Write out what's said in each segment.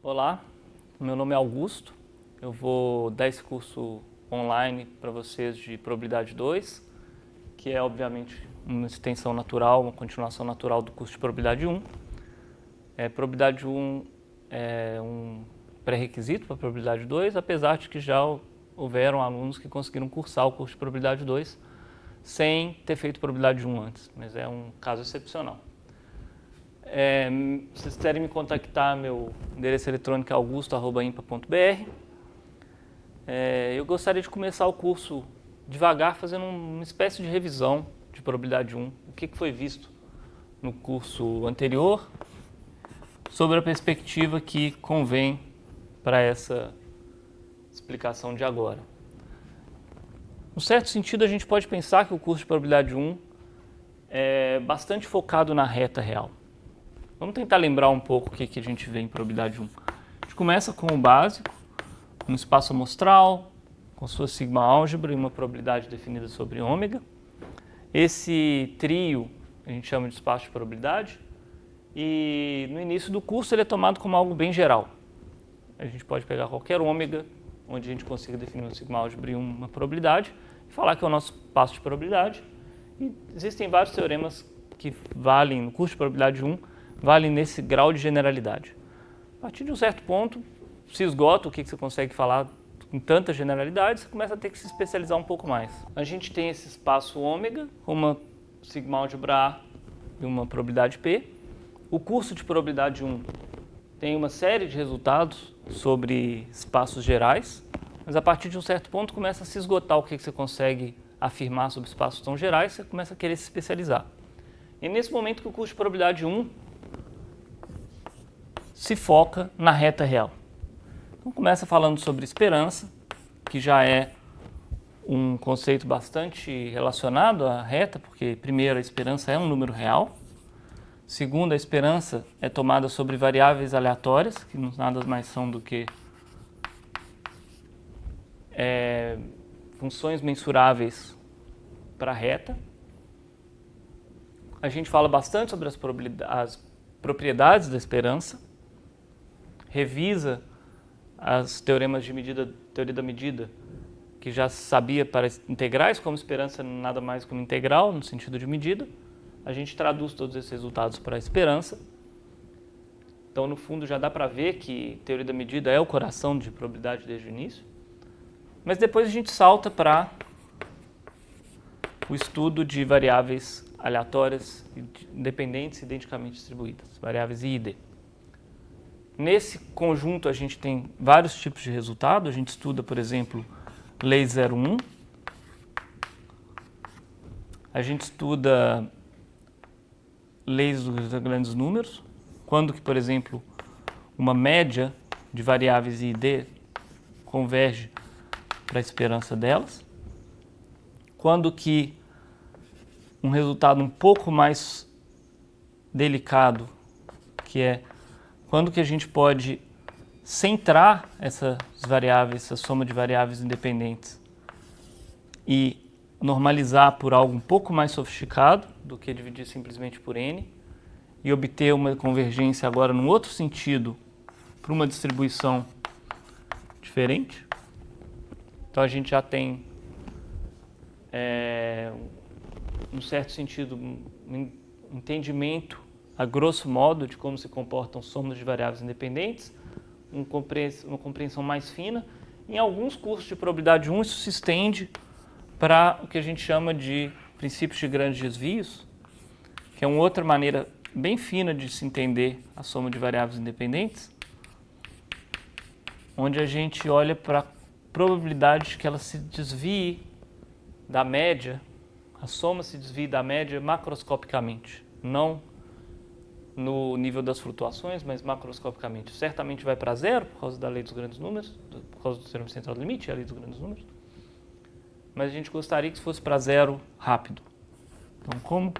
Olá, meu nome é Augusto, eu vou dar esse curso online para vocês de Probabilidade 2, que é obviamente uma extensão natural, uma continuação natural do curso de Probabilidade 1. Probabilidade 1 é um pré-requisito para Probabilidade 2, apesar de que já houveram alunos que conseguiram cursar o curso de Probabilidade 2 sem ter feito Probabilidade 1 antes, mas é um caso excepcional. Se vocês quiserem me contactar, meu endereço eletrônico é augusto@impa.br. Eu gostaria de começar o curso devagar, fazendo uma espécie de revisão de probabilidade 1. O que foi visto no curso anterior, sobre a perspectiva que convém para essa explicação de agora. Num certo sentido, a gente pode pensar que o curso de probabilidade 1 é bastante focado na reta real. Vamos tentar lembrar um pouco o que a gente vê em probabilidade 1. A gente começa com o básico, um espaço amostral, com sua sigma álgebra e uma probabilidade definida sobre ômega. Esse trio a gente chama de espaço de probabilidade e no início do curso ele é tomado como algo bem geral. A gente pode pegar qualquer ômega, onde a gente consiga definir uma sigma álgebra e uma probabilidade, e falar que é o nosso espaço de probabilidade. E existem vários teoremas que valem no curso de probabilidade 1, valem nesse grau de generalidade. A partir de um certo ponto, se esgota o que você consegue falar com tanta generalidade, você começa a ter que se especializar um pouco mais. A gente tem esse espaço ômega, com uma sigma álgebra A e uma probabilidade P. O curso de probabilidade 1 tem uma série de resultados sobre espaços gerais, mas a partir de um certo ponto começa a se esgotar o que você consegue afirmar sobre espaços tão gerais, você começa a querer se especializar. E nesse momento que o curso de probabilidade 1 se foca na reta real. Então começa falando sobre esperança, que já é um conceito bastante relacionado à reta, porque primeiro a esperança é um número real. Segundo, a esperança é tomada sobre variáveis aleatórias, que não nada mais são do que funções mensuráveis para a reta. A gente fala bastante sobre as propriedades da esperança, revisa as teoremas de medida, teoria da medida, que já sabia para integrais, como esperança nada mais como integral, no sentido de medida. A gente traduz todos esses resultados para a esperança. Então, no fundo, já dá para ver que teoria da medida é o coração de probabilidade desde o início. Mas depois a gente salta para o estudo de variáveis aleatórias, independentes e identicamente distribuídas, variáveis I e D. Nesse conjunto, a gente tem vários tipos de resultado. A gente estuda, por exemplo, lei 01. A gente estuda leis dos grandes números, quando que, por exemplo, uma média de variáveis I e D converge para a esperança delas. Quando que um resultado um pouco mais delicado, que é quando que a gente pode centrar essas variáveis, essa soma de variáveis independentes e normalizar por algo um pouco mais sofisticado do que dividir simplesmente por n e obter uma convergência agora num outro sentido para uma distribuição diferente. Então a gente já tem, num certo sentido, um entendimento a grosso modo de como se comportam somas de variáveis independentes, uma compreensão mais fina. Em alguns cursos de probabilidade 1 isso se estende para o que a gente chama de princípios de grandes desvios, que é uma outra maneira bem fina de se entender a soma de variáveis independentes, onde a gente olha para a probabilidade de que ela se desvie da média, a soma se desvie da média macroscopicamente, não no nível das flutuações, mas macroscopicamente. Certamente vai para zero por causa da lei dos grandes números, por causa do teorema central do limite, a lei dos grandes números. Mas a gente gostaria que fosse para zero rápido. Então, como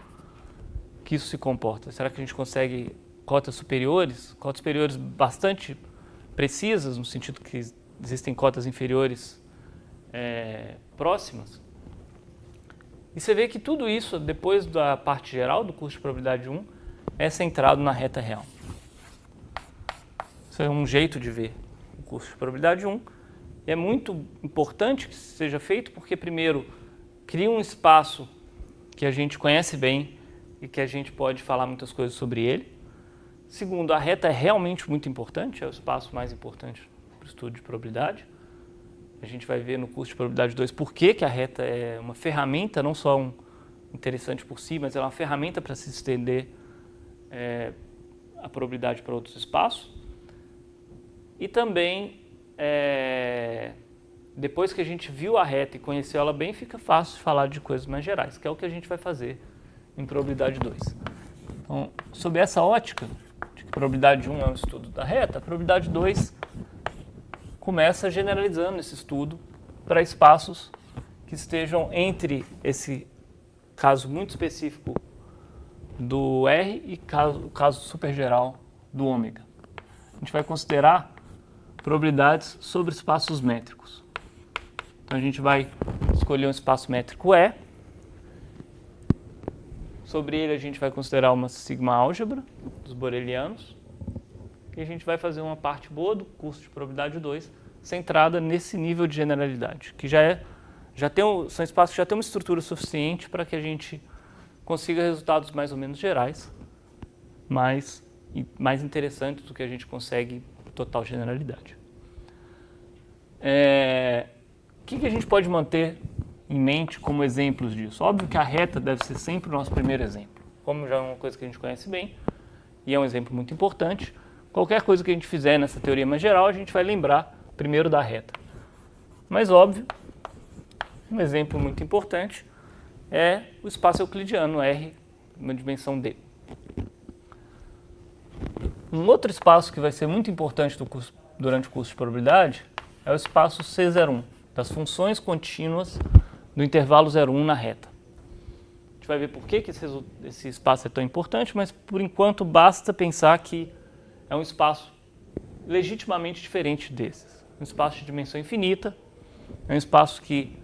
que isso se comporta? Será que a gente consegue cotas superiores bastante precisas, no sentido que existem cotas inferiores próximas? E você vê que tudo isso, depois da parte geral do curso de probabilidade 1, é centrado na reta real. Isso é um jeito de ver o curso de probabilidade 1. E é muito importante que isso seja feito porque, primeiro, cria um espaço que a gente conhece bem e que a gente pode falar muitas coisas sobre ele. Segundo, a reta é realmente muito importante, é o espaço mais importante para o estudo de probabilidade. A gente vai ver no curso de probabilidade 2 por que a reta é uma ferramenta, não só interessante por si, mas ela é uma ferramenta para se estender a probabilidade para outros espaços. E também, depois que a gente viu a reta e conheceu ela bem, fica fácil de falar de coisas mais gerais, que é o que a gente vai fazer em probabilidade 2. Então, sob essa ótica, de que probabilidade 1 é um estudo da reta, a probabilidade 2 começa generalizando esse estudo para espaços que estejam entre esse caso muito específico do R e o caso super geral do ômega. A gente vai considerar probabilidades sobre espaços métricos. Então a gente vai escolher um espaço métrico E. Sobre ele a gente vai considerar uma sigma álgebra dos borelianos. E a gente vai fazer uma parte boa do curso de probabilidade 2 centrada nesse nível de generalidade, que são espaços que já têm uma estrutura suficiente para que a gente consiga resultados mais ou menos gerais, mais interessantes do que a gente consegue total generalidade. O que a gente pode manter em mente como exemplos disso? Óbvio que a reta deve ser sempre o nosso primeiro exemplo, como já é uma coisa que a gente conhece bem e é um exemplo muito importante. Qualquer coisa que a gente fizer nessa teoria mais geral, a gente vai lembrar primeiro da reta. Mas, óbvio, um exemplo muito importante é o espaço euclidiano, R, uma dimensão D. Um outro espaço que vai ser muito importante durante o curso de probabilidade é o espaço C01, das funções contínuas do intervalo 0,1 na reta. A gente vai ver por que esse espaço é tão importante, mas por enquanto basta pensar que é um espaço legitimamente diferente desses. Um espaço de dimensão infinita, é um espaço que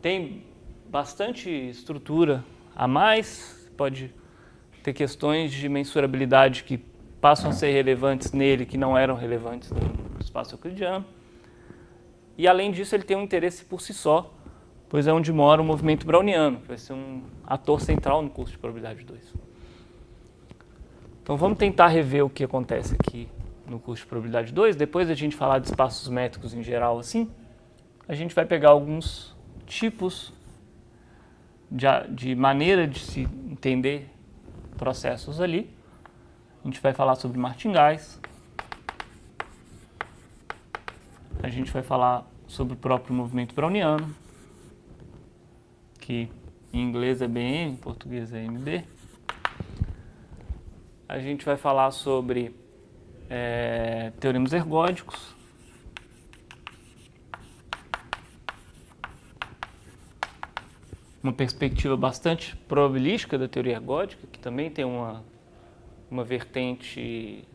tem bastante estrutura a mais, pode ter questões de mensurabilidade que passam a ser relevantes nele, que não eram relevantes no espaço euclidiano. E além disso ele tem um interesse por si só, pois é onde mora o movimento browniano, que vai ser um ator central no curso de probabilidade 2. Então vamos tentar rever o que acontece aqui no curso de probabilidade 2. Depois da gente falar de espaços métricos em geral assim, a gente vai pegar alguns tipos de maneira de se entender processos ali. A gente vai falar sobre martingais. A gente vai falar sobre o próprio movimento browniano, que em inglês é BM, em português é MB. A gente vai falar sobre teoremas ergódicos. Uma perspectiva bastante probabilística da teoria ergódica, que também tem uma vertente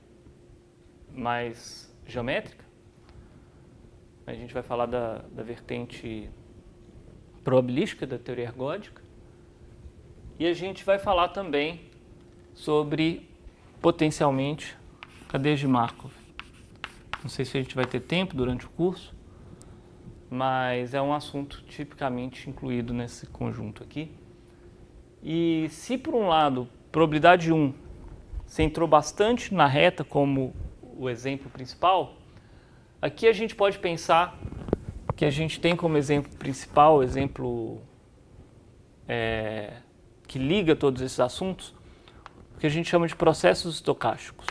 mais geométrica. A gente vai falar da vertente probabilística da teoria ergódica. E a gente vai falar também sobre, potencialmente, cadeias de Markov. Não sei se a gente vai ter tempo durante o curso, mas é um assunto tipicamente incluído nesse conjunto aqui. E se, por um lado, probabilidade 1 centrou bastante na reta como o exemplo principal, aqui a gente pode pensar que a gente tem como exemplo principal, exemplo que liga todos esses assuntos, o que a gente chama de processos estocásticos.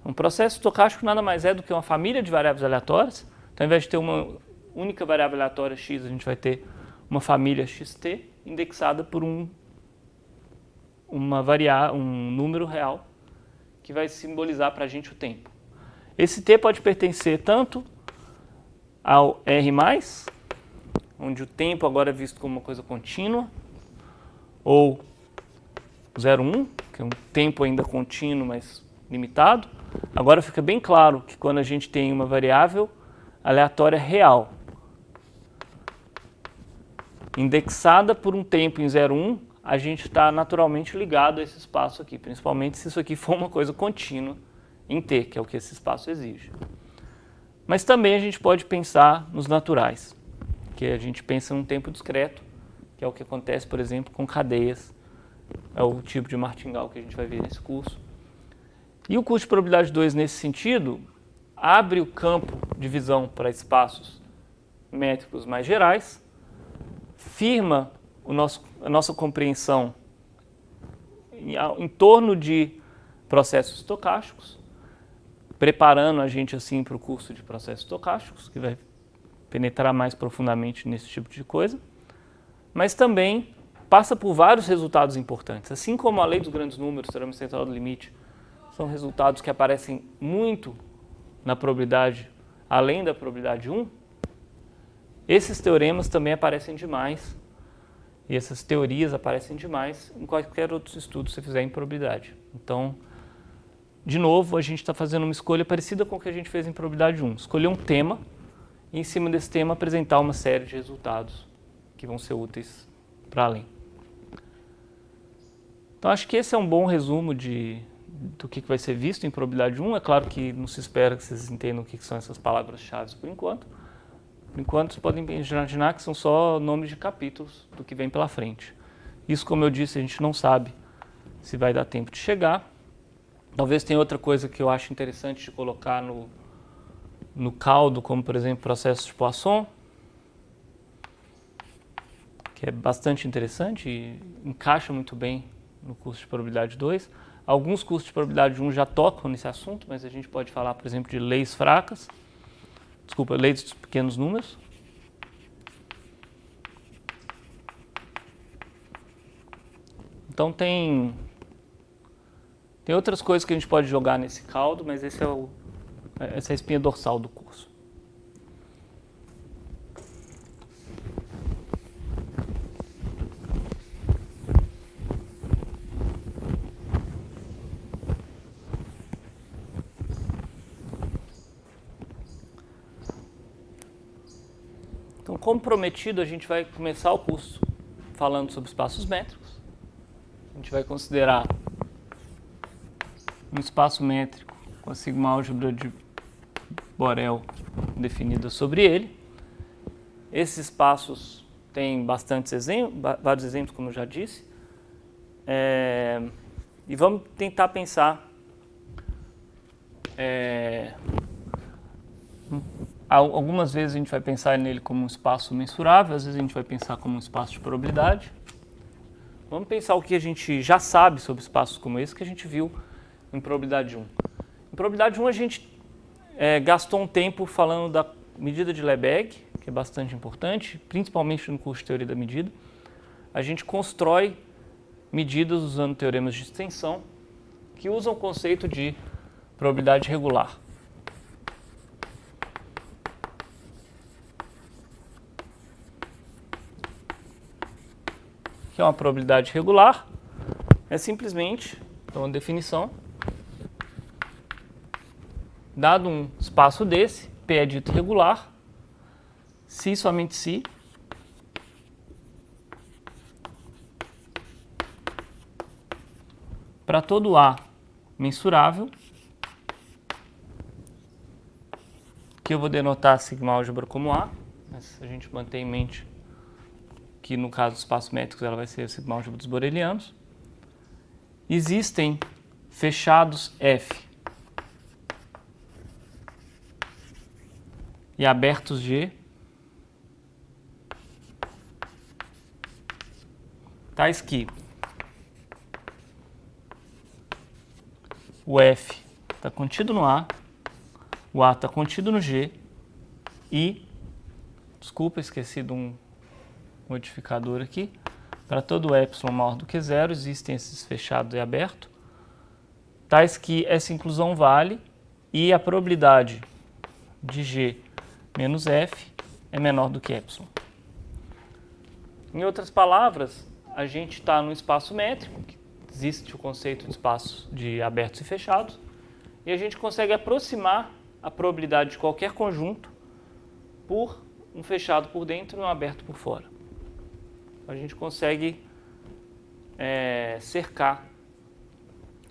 Um processo estocástico nada mais é do que uma família de variáveis aleatórias. Então, ao invés de ter uma única variável aleatória x, a gente vai ter uma família xt indexada por um número real que vai simbolizar para a gente o tempo. Esse t pode pertencer tanto ao R+, onde o tempo agora é visto como uma coisa contínua, ou 0,1, que é um tempo ainda contínuo, mas limitado. Agora fica bem claro que quando a gente tem uma variável aleatória real, indexada por um tempo em 0,1, a gente está naturalmente ligado a esse espaço aqui, principalmente se isso aqui for uma coisa contínua em T, que é o que esse espaço exige. Mas também a gente pode pensar nos naturais, que a gente pensa num tempo discreto, que é o que acontece, por exemplo, com cadeias. É o tipo de martingale que a gente vai ver nesse curso. E o curso de probabilidade 2, nesse sentido, abre o campo de visão para espaços métricos mais gerais, firma a nossa compreensão em torno de processos estocásticos, preparando a gente assim para o curso de processos estocásticos, que vai penetrar mais profundamente nesse tipo de coisa, mas também passa por vários resultados importantes. Assim como a lei dos grandes números, teorema central do limite, são resultados que aparecem muito na probabilidade, além da probabilidade 1, esses teoremas também aparecem demais, e essas teorias aparecem demais em qualquer outro estudo que você fizer em probabilidade. Então, de novo, a gente está fazendo uma escolha parecida com o que a gente fez em probabilidade 1. Escolher um tema e, em cima desse tema, apresentar uma série de resultados que vão ser úteis para além. Então, acho que esse é um bom resumo do que vai ser visto em probabilidade 1. É claro que não se espera que vocês entendam o que são essas palavras-chave por enquanto. Por enquanto, vocês podem imaginar que são só nomes de capítulos do que vem pela frente. Isso, como eu disse, a gente não sabe se vai dar tempo de chegar. Talvez tenha outra coisa que eu acho interessante de colocar no caldo, como, por exemplo, processos de Poisson, que é bastante interessante e encaixa muito bem no curso de probabilidade 2. Alguns cursos de probabilidade 1 já tocam nesse assunto, mas a gente pode falar, por exemplo, de leis fracas, leis dos pequenos números. Então tem outras coisas que a gente pode jogar nesse caldo, mas essa é a espinha dorsal do curso. Então, como prometido, a gente vai começar o curso falando sobre espaços métricos. A gente vai considerar um espaço métrico com a sigma-álgebra de Borel definida sobre ele. Esses espaços têm vários exemplos, como eu já disse. E vamos tentar pensar algumas vezes a gente vai pensar nele como um espaço mensurável, às vezes a gente vai pensar como um espaço de probabilidade. Vamos pensar o que a gente já sabe sobre espaços como esse que a gente viu em probabilidade 1. Em probabilidade 1 a gente gastou um tempo falando da medida de Lebesgue, que é bastante importante, principalmente no curso de teoria da medida. A gente constrói medidas usando teoremas de extensão que usam o conceito de probabilidade regular. Que é uma probabilidade regular, é simplesmente, então, uma definição, dado um espaço desse, P é dito regular, se somente se, para todo A mensurável, que eu vou denotar a sigma-álgebra como A, mas a gente mantém em mente que no caso dos espaços métricos ela vai ser a sigma-álgebra dos borelianos. Existem fechados F e abertos G, tais que o F está contido no A, o A está contido no G e, desculpa, esqueci de um modificador aqui, para todo epsilon maior do que zero existem esses fechados e abertos, tais que essa inclusão vale e a probabilidade de G menos F é menor do que epsilon. Em outras palavras, a gente está num espaço métrico, que existe o conceito de espaços de abertos e fechados, e a gente consegue aproximar a probabilidade de qualquer conjunto por um fechado por dentro e um aberto por fora. A gente consegue cercar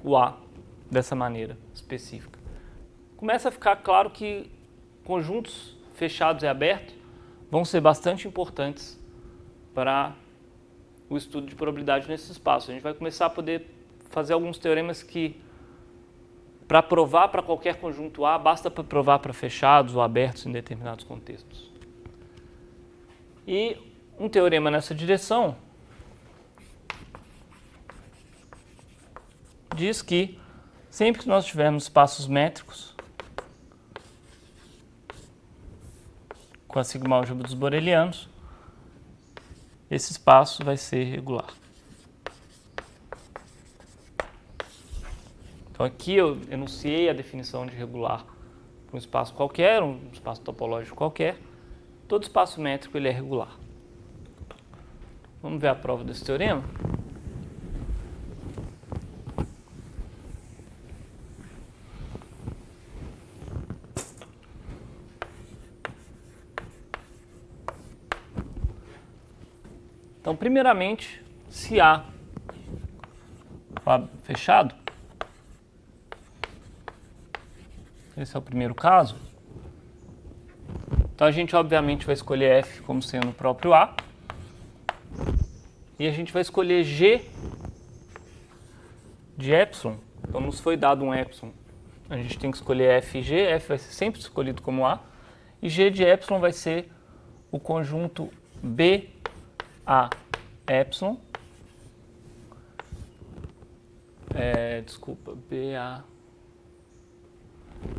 o A dessa maneira específica. começa a ficar claro que conjuntos fechados e abertos vão ser bastante importantes para o estudo de probabilidade nesse espaço. A gente vai começar a poder fazer alguns teoremas que, para provar para qualquer conjunto A, basta para provar para fechados ou abertos em determinados contextos. E um teorema nessa direção diz que sempre que nós tivermos espaços métricos com a sigma-álgebra dos borelianos, esse espaço vai ser regular. Então aqui eu enunciei a definição de regular para um espaço qualquer, um espaço topológico qualquer. Todo espaço métrico ele é regular. Vamos ver a prova desse teorema? Então, primeiramente, se A for fechado, esse é o primeiro caso, então a gente obviamente vai escolher F como sendo o próprio A, e a gente vai escolher G de epsilon. Então nos foi dado um epsilon, a gente tem que escolher F e G, F vai ser sempre escolhido como A, e G de epsilon vai ser o conjunto B A epsilon, BA,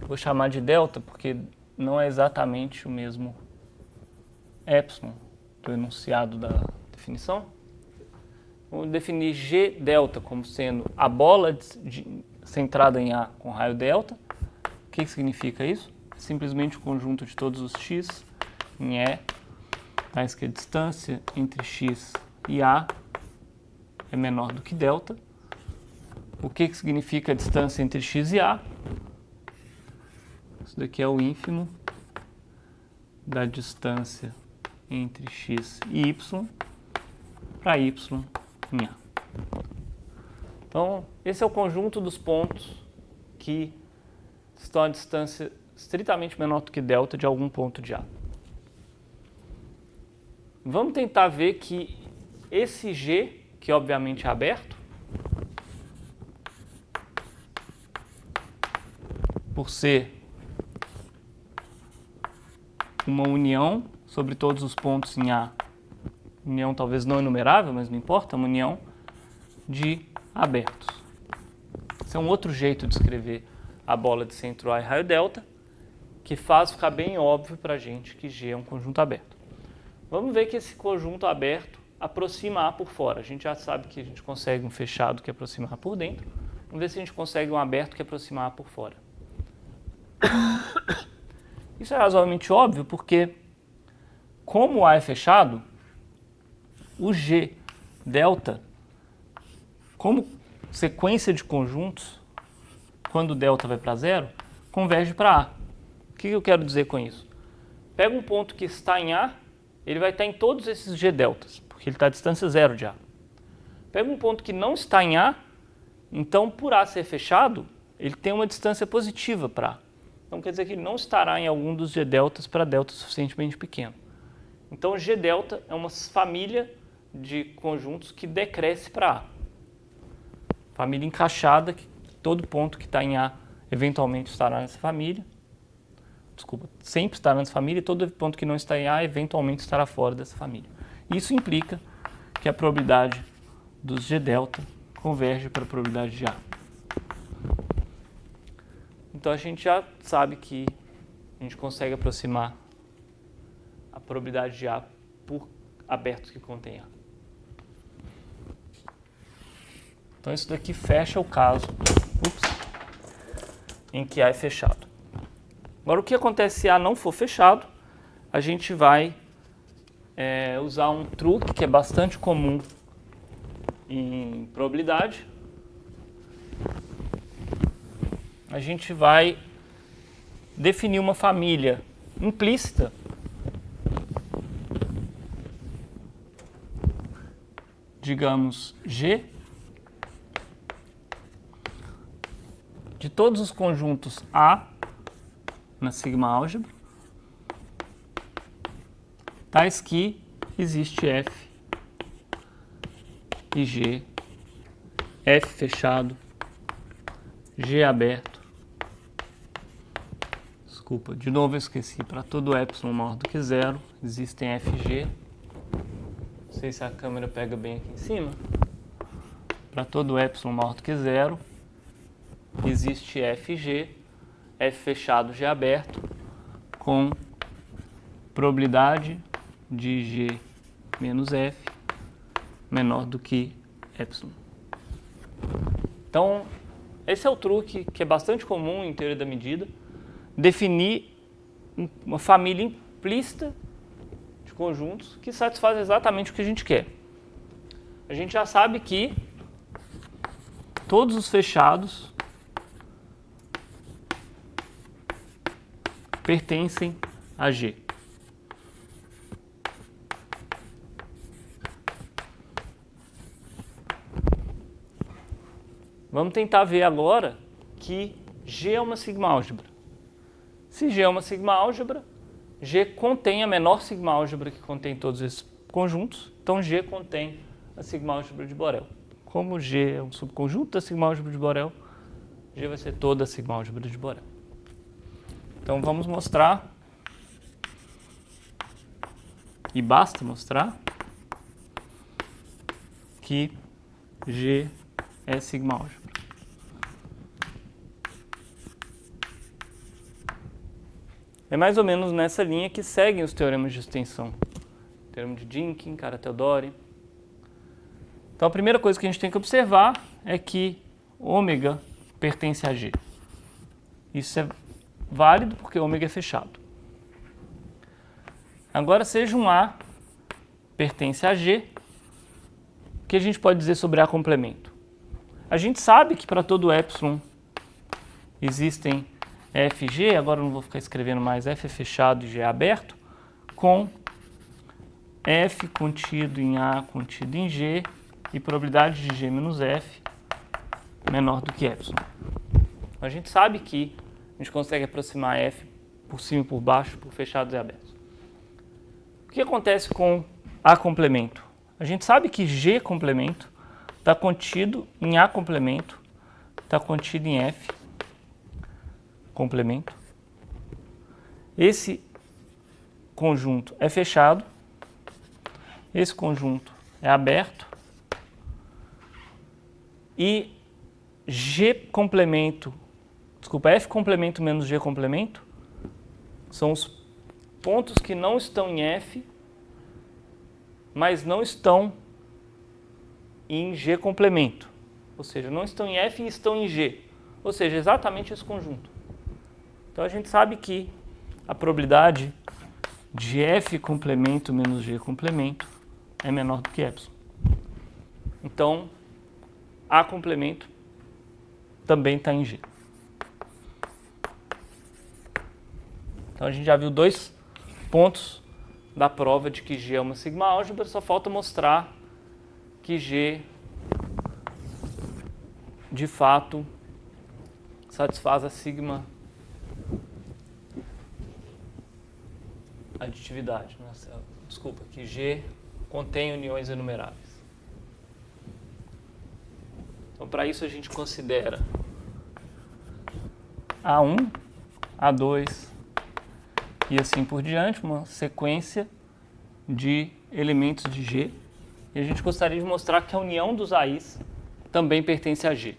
vou chamar de delta porque não é exatamente o mesmo epsilon do enunciado da definição. Vamos definir G delta como sendo a bola centrada em A com raio delta. O que significa isso? Simplesmente o conjunto de todos os x em E, tais que a distância entre x e A é menor do que delta. O que significa a distância entre x e A? Isso daqui é o ínfimo da distância entre x e y para y em A. Então, esse é o conjunto dos pontos que estão a distância estritamente menor do que delta de algum ponto de A. Vamos tentar ver que esse G, que obviamente é aberto, por ser uma união sobre todos os pontos em A, união talvez não enumerável, mas não importa, uma união de abertos. Esse é um outro jeito de escrever a bola de centro A e raio delta, que faz ficar bem óbvio para a gente que G é um conjunto aberto. Vamos ver que esse conjunto aberto aproxima A por fora. A gente já sabe que a gente consegue um fechado que aproxima A por dentro. Vamos ver se a gente consegue um aberto que aproxima A por fora. Isso é razoavelmente óbvio porque, como A é fechado, o G delta, como sequência de conjuntos, quando delta vai para zero, converge para A. O que eu quero dizer com isso? Pega um ponto que está em A, ele vai estar em todos esses G deltas, porque ele está a distância zero de A. Pega um ponto que não está em A, então por A ser fechado, ele tem uma distância positiva para A. Então quer dizer que ele não estará em algum dos G deltas para delta suficientemente pequeno. Então G delta é uma família de conjuntos que decresce para A. Família encaixada, que todo ponto que está em A eventualmente estará nessa família. Desculpa, sempre estará nessa família e todo ponto que não está em A eventualmente estará fora dessa família. Isso implica que a probabilidade dos G delta converge para a probabilidade de A. Então a gente já sabe que a gente consegue aproximar a probabilidade de A por abertos que contém A. Então isso daqui fecha o caso em que A é fechado. Agora o que acontece se A não for fechado? A gente vai usar um truque que é bastante comum em probabilidade. A gente vai definir uma família implícita digamos G de todos os conjuntos A na sigma álgebra, tais que existe F e G, F fechado, G aberto. Desculpa, de novo eu esqueci, para todo epsilon maior do que zero, existem F e G. Não sei se a câmera pega bem aqui em cima. Para todo epsilon maior do que zero, existe F e G, F fechado, G aberto, com probabilidade de G menos F menor do que epsilon. Então, esse é o truque que é bastante comum em teoria da medida, definir uma família implícita de conjuntos que satisfaz exatamente o que a gente quer. A gente já sabe que todos os fechados pertencem a G. Vamos tentar ver agora que G é uma sigma álgebra. Se G é uma sigma álgebra, G contém a menor sigma álgebra que contém todos esses conjuntos, então G contém a sigma álgebra de Borel. Como G é um subconjunto da sigma álgebra de Borel, G vai ser toda a sigma álgebra de Borel. Então vamos mostrar, e basta mostrar, que G é sigma álgebra. É mais ou menos nessa linha que seguem os teoremas de extensão. Teorema de Dynkin, Kara-Teodori. Então a primeira coisa que a gente tem que observar é que ômega pertence a G. Isso é válido porque ômega é fechado. Agora, seja um A pertence a G, o que a gente pode dizer sobre A complemento? A gente sabe que para todo epsilon existem F e G, agora eu não vou ficar escrevendo mais F é fechado e G é aberto, com F contido em A contido em G e probabilidade de G menos F menor do que epsilon. A gente sabe que a gente consegue aproximar F por cima e por baixo, por fechados e abertos. O que acontece com A complemento? A gente sabe que G complemento está contido em A complemento, está contido em F complemento. Esse conjunto é fechado, esse conjunto é aberto e G complemento, desculpa, F complemento menos G complemento são os pontos que não estão em F, mas não estão em G complemento. Ou seja, não estão em F e estão em G. Ou seja, exatamente esse conjunto. Então a gente sabe que a probabilidade de F complemento menos G complemento é menor do que epsilon. Então, A complemento também está em G. Então a gente já viu dois pontos da prova de que G é uma sigma álgebra, só falta mostrar que G de fato satisfaz a sigma aditividade. Desculpa, que G contém uniões enumeráveis. Então, para isso a gente considera A1, A2 e assim por diante, uma sequência de elementos de G. E a gente gostaria de mostrar que a união dos AIs também pertence a G.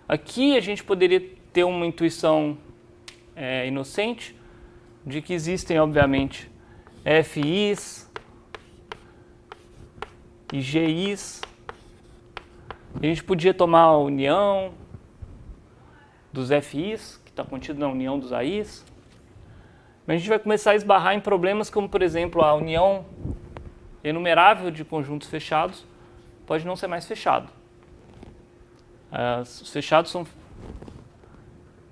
Aqui a gente poderia ter uma intuição inocente de que existem, obviamente, FIs e GIs. A gente podia tomar a união dos FIs, que está contido na união dos AIs. Mas a gente vai começar a esbarrar em problemas como, por exemplo, a união enumerável de conjuntos fechados pode não ser mais fechado. Os fechados são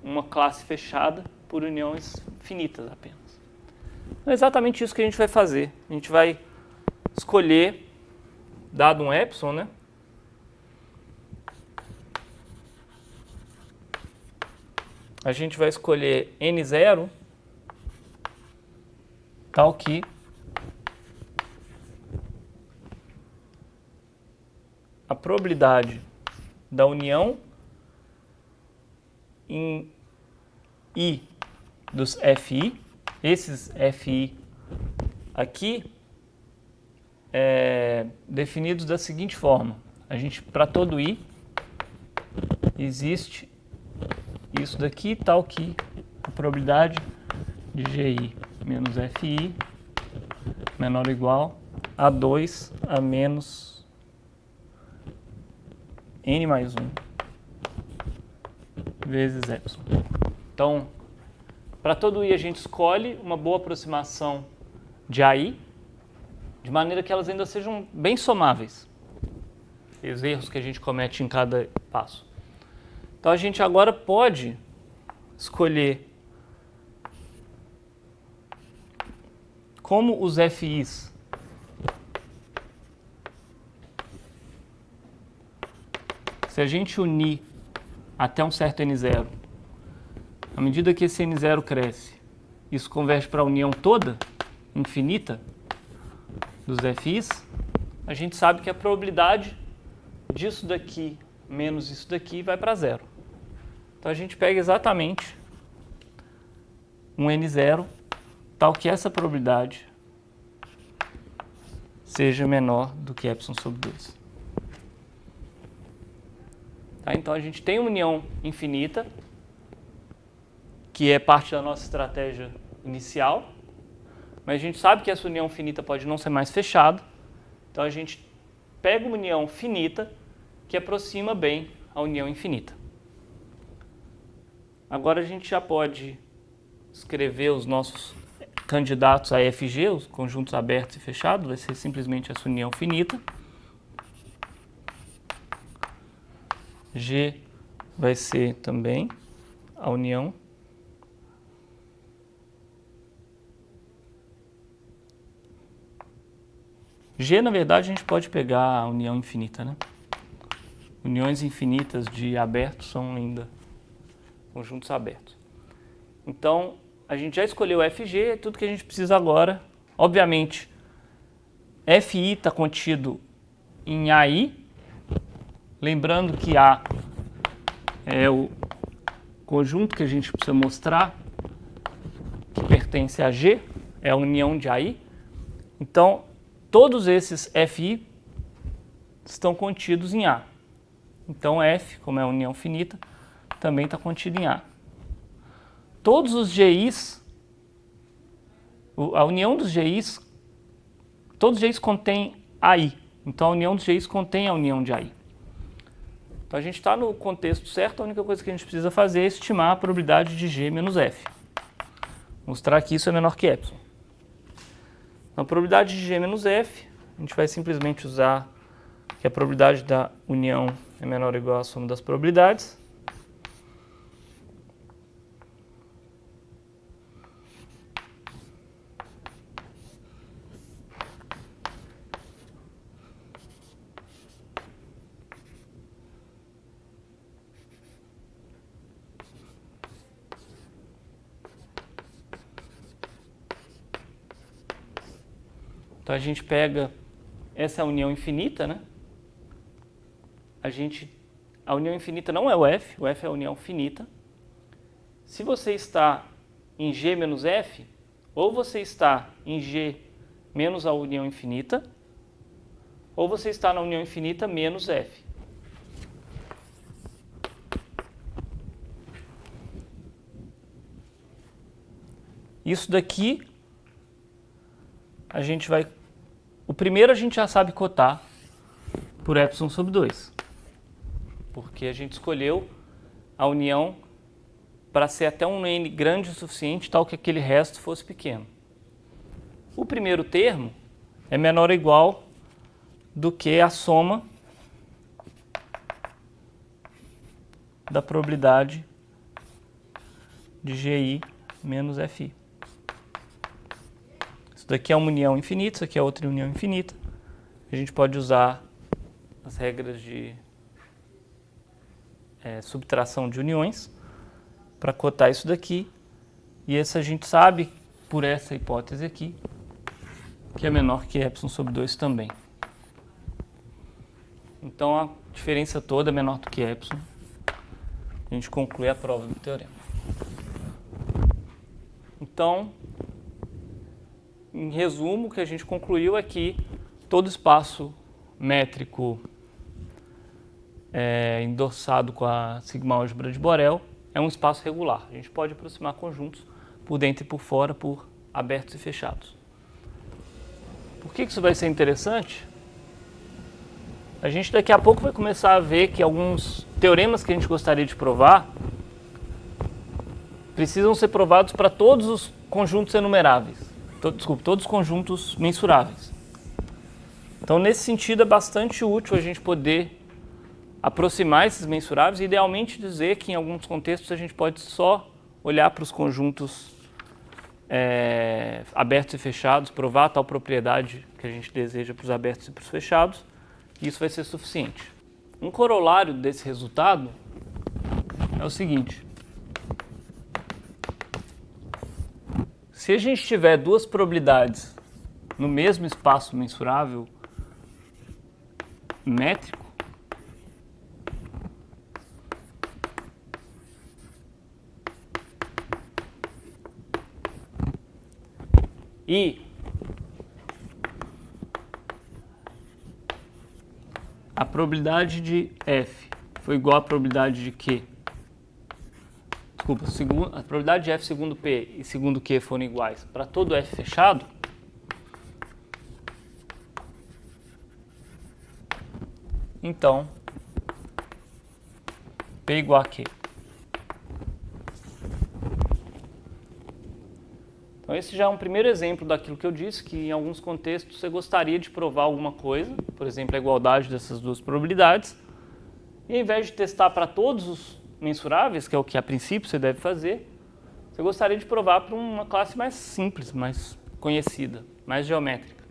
uma classe fechada por uniões finitas apenas. Então é exatamente isso que a gente vai fazer. A gente vai escolher, dado um epsilon, né? a gente vai escolher N0 tal que a probabilidade da união em I dos FI, esses FI aqui, definidos da seguinte forma. A gente, para todo I, existe isso daqui, tal que a probabilidade de GI menos FI menor ou igual a 2 a menos N mais 1 vezes epsilon. Então, para todo I a gente escolhe uma boa aproximação de AI, de maneira que elas ainda sejam bem somáveis. Os erros que a gente comete em cada passo. Então a gente agora pode escolher como os FIs se a gente unir até um certo N0, à medida que esse N0 cresce, isso converge para a união toda, infinita, dos FIs, a gente sabe que a probabilidade disso daqui menos isso daqui vai para zero. Então a gente pega exatamente um N0 tal que essa probabilidade seja menor do que epsilon sobre 2. Tá? Então a gente tem uma união infinita, que é parte da nossa estratégia inicial, mas a gente sabe que essa união finita pode não ser mais fechada, então a gente pega uma união finita que aproxima bem a união infinita. Agora a gente já pode escrever os nossos candidatos a FG, os conjuntos abertos e fechados, vai ser simplesmente essa união finita. G vai ser também a união. G, na verdade, a gente pode pegar a união infinita, né? Uniões infinitas de abertos são ainda conjuntos abertos. Então, a gente já escolheu FG, é tudo que a gente precisa agora. Obviamente, FI está contido em AI, lembrando que A é o conjunto que a gente precisa mostrar que pertence a G, é a união de AI. Então, todos esses FI estão contidos em A. Então, F, como é a união finita, também está contido em A. Todos os GIs, a união dos GIs, todos os GIs contêm AI. Então, a união dos GIs contém a união de AI. Então, a gente está no contexto certo, a única coisa que a gente precisa fazer é estimar a probabilidade de G menos F. Mostrar que isso é menor que epsilon. A probabilidade de G menos F, a gente vai simplesmente usar que a probabilidade da união é menor ou igual à soma das probabilidades. Então a gente pega essa união infinita, né? A união infinita não é o F é a união finita. Se você está em G menos F, ou você está em G menos a união infinita, ou você está na união infinita menos F. Isso daqui, a gente vai... O primeiro a gente já sabe cotar por epsilon sobre 2. Porque a gente escolheu a união para ser até um n grande o suficiente, tal que aquele resto fosse pequeno. O primeiro termo é menor ou igual do que a soma da probabilidade de GI menos FI. Isso daqui é uma união infinita, isso aqui é outra união infinita. A gente pode usar as regras de subtração de uniões. para cotar isso daqui. E esse a gente sabe, por essa hipótese aqui, que é menor que epsilon sobre 2 também. Então a diferença toda é menor do que epsilon. A gente conclui a prova do teorema. Então, em resumo, o que a gente concluiu é que todo espaço métrico endossado com a sigma-álgebra de Borel é um espaço regular. A gente pode aproximar conjuntos por dentro e por fora, por abertos e fechados. Por que isso vai ser interessante? A gente daqui a pouco vai começar a ver que alguns teoremas que a gente gostaria de provar precisam ser provados para todos os conjuntos enumeráveis. Todos os conjuntos mensuráveis. Então, nesse sentido, é bastante útil a gente poder aproximar esses mensuráveis e, idealmente, dizer que, em alguns contextos, a gente pode só olhar para os conjuntos abertos e fechados, provar a tal propriedade que a gente deseja para os abertos e para os fechados, e isso vai ser suficiente. Um corolário desse resultado é o seguinte. Se a gente tiver duas probabilidades no mesmo espaço mensurável métrico, e a probabilidade de F foi igual à probabilidade de Q, a probabilidade de F segundo P e segundo Q forem iguais para todo F fechado, então P igual a Q. Então esse já é um primeiro exemplo daquilo que eu disse, que em alguns contextos você gostaria de provar alguma coisa, por exemplo, a igualdade dessas duas probabilidades, e ao invés de testar para todos os mensuráveis, que é o que a princípio você deve fazer, você gostaria de provar para uma classe mais simples, mais conhecida, mais geométrica,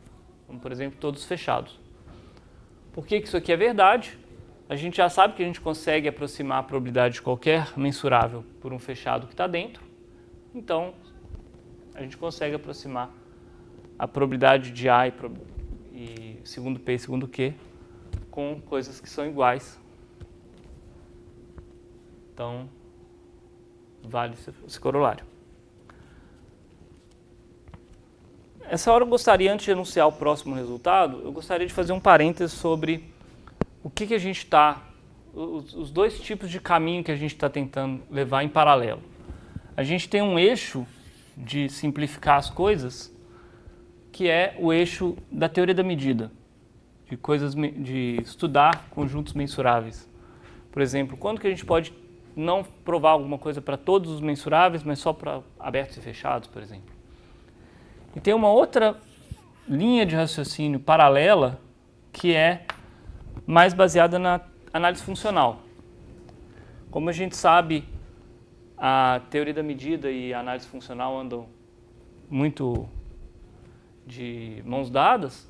como por exemplo todos fechados. Por que isso aqui é verdade? A gente já sabe que a gente consegue aproximar a probabilidade de qualquer mensurável por um fechado que está dentro, então a gente consegue aproximar a probabilidade de A e segundo P e segundo Q com coisas que são iguais. Então, vale esse corolário. Essa hora eu gostaria, antes de anunciar o próximo resultado, eu gostaria de fazer um parêntese sobre o que a gente está, os dois tipos de caminho que a gente está tentando levar em paralelo. A gente tem um eixo de simplificar as coisas, que é o eixo da teoria da medida, de estudar conjuntos mensuráveis. Por exemplo, quando que a gente pode não provar alguma coisa para todos os mensuráveis, mas só para abertos e fechados, por exemplo. E tem uma outra linha de raciocínio paralela, que é mais baseada na análise funcional. Como a gente sabe, a teoria da medida e a análise funcional andam muito de mãos dadas,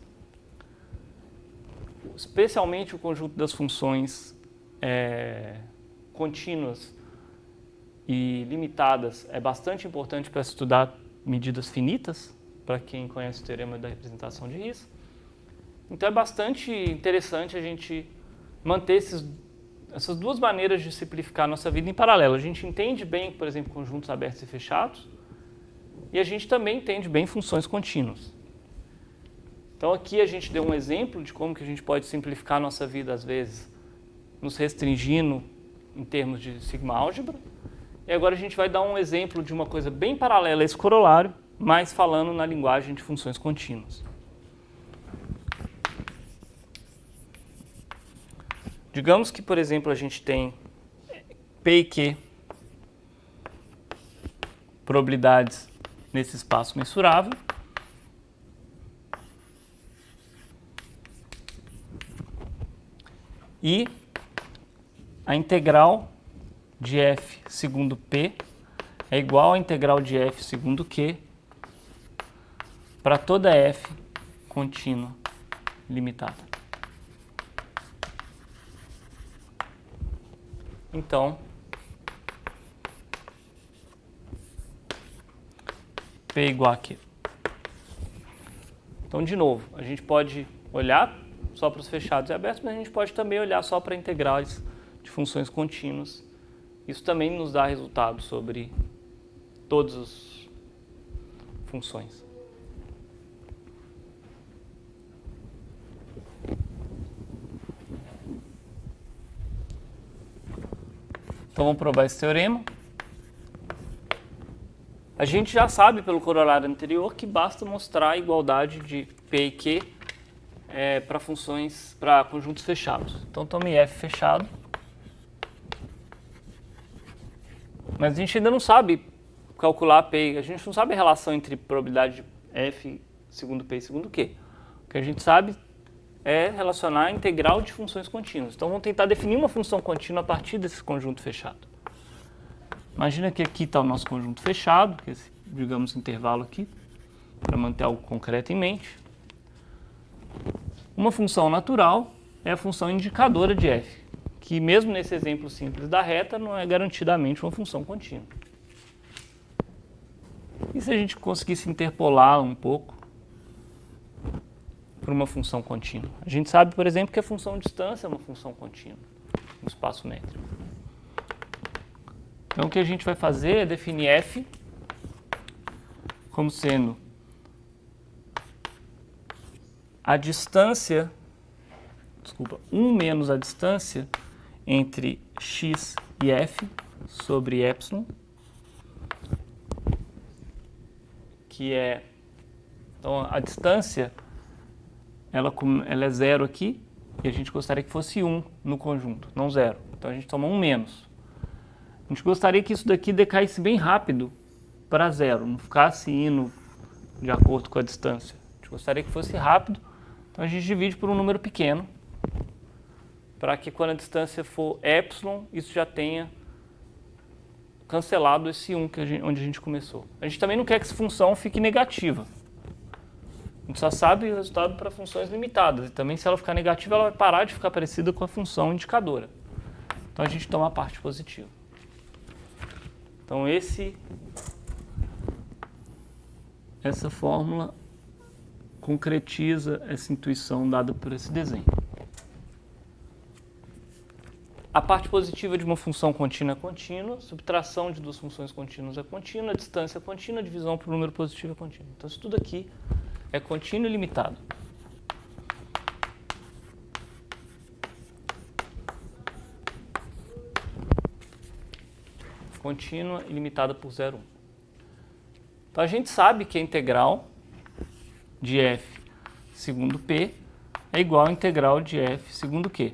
especialmente o conjunto das funções contínuas e limitadas é bastante importante para estudar medidas finitas, para quem conhece o teorema da representação de Riesz. Então é bastante interessante a gente manter essas duas maneiras de simplificar a nossa vida em paralelo. A gente entende bem, por exemplo, conjuntos abertos e fechados, e a gente também entende bem funções contínuas. Então aqui a gente deu um exemplo de como que a gente pode simplificar a nossa vida, às vezes, nos restringindo em termos de sigma-álgebra. E agora a gente vai dar um exemplo de uma coisa bem paralela a esse corolário, mas falando na linguagem de funções contínuas. Digamos que, por exemplo, a gente tem P e Q probabilidades nesse espaço mensurável. E a integral de F segundo P é igual à integral de F segundo Q para toda F contínua limitada. Então, P igual a Q. Então, de novo, a gente pode olhar só para os fechados e abertos, mas a gente pode também olhar só para integrais de funções contínuas. Isso também nos dá resultado sobre todas as funções. Então vamos provar esse teorema. A gente já sabe pelo corolário anterior que basta mostrar a igualdade de P e Q para conjuntos fechados. Então tome F fechado. Mas a gente ainda não sabe calcular P, a gente não sabe a relação entre probabilidade de F segundo P e segundo Q. O que a gente sabe é relacionar a integral de funções contínuas. Então vamos tentar definir uma função contínua a partir desse conjunto fechado. Imagina que aqui está o nosso conjunto fechado, que é esse, digamos, intervalo aqui, para manter algo concreto em mente. Uma função natural é a função indicadora de f, que mesmo nesse exemplo simples da reta não é garantidamente uma função contínua. E se a gente conseguisse interpolar um pouco para uma função contínua? A gente sabe, por exemplo, que a função distância é uma função contínua no espaço métrico. Então, o que a gente vai fazer é definir f como sendo a distância, 1 menos a distância entre x e f sobre epsilon, que é, então a distância, ela é 0 aqui, e a gente gostaria que fosse 1 no conjunto, não 0. Então a gente toma 1 menos. A gente gostaria que isso daqui decaísse bem rápido para 0, não ficasse indo de acordo com a distância. A gente gostaria que fosse rápido, então a gente divide por um número pequeno, para que quando a distância for epsilon, isso já tenha cancelado esse 1 onde a gente começou. A gente também não quer que essa função fique negativa. A gente só sabe o resultado para funções limitadas. E também, se ela ficar negativa, ela vai parar de ficar parecida com a função indicadora. Então a gente toma a parte positiva. Então essa fórmula concretiza essa intuição dada por esse desenho. A parte positiva de uma função contínua é contínua, subtração de duas funções contínuas é contínua, a distância é contínua, a divisão por número positivo é contínua. Então isso tudo aqui é contínuo e limitado. Contínua e limitada por 0,1. Então a gente sabe que a integral de f segundo p é igual à integral de f segundo q.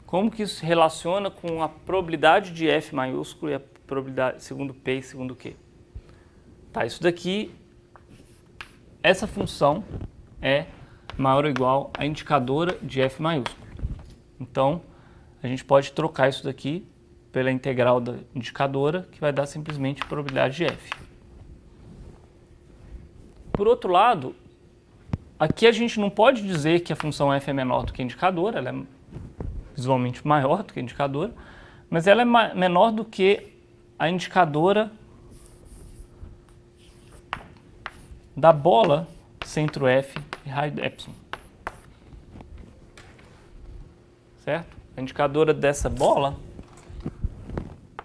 Como que isso se relaciona com a probabilidade de f maiúsculo e a probabilidade segundo p e segundo q? Tá, isso daqui, essa função é maior ou igual à indicadora de f maiúsculo. Então, a gente pode trocar isso daqui pela integral da indicadora, que vai dar simplesmente a probabilidade de f. Por outro lado, aqui a gente não pode dizer que a função f é menor do que a indicadora, ela é visualmente maior do que a indicadora, mas ela é menor do que a indicadora da bola centro f e raio de epsilon. Certo? A indicadora dessa bola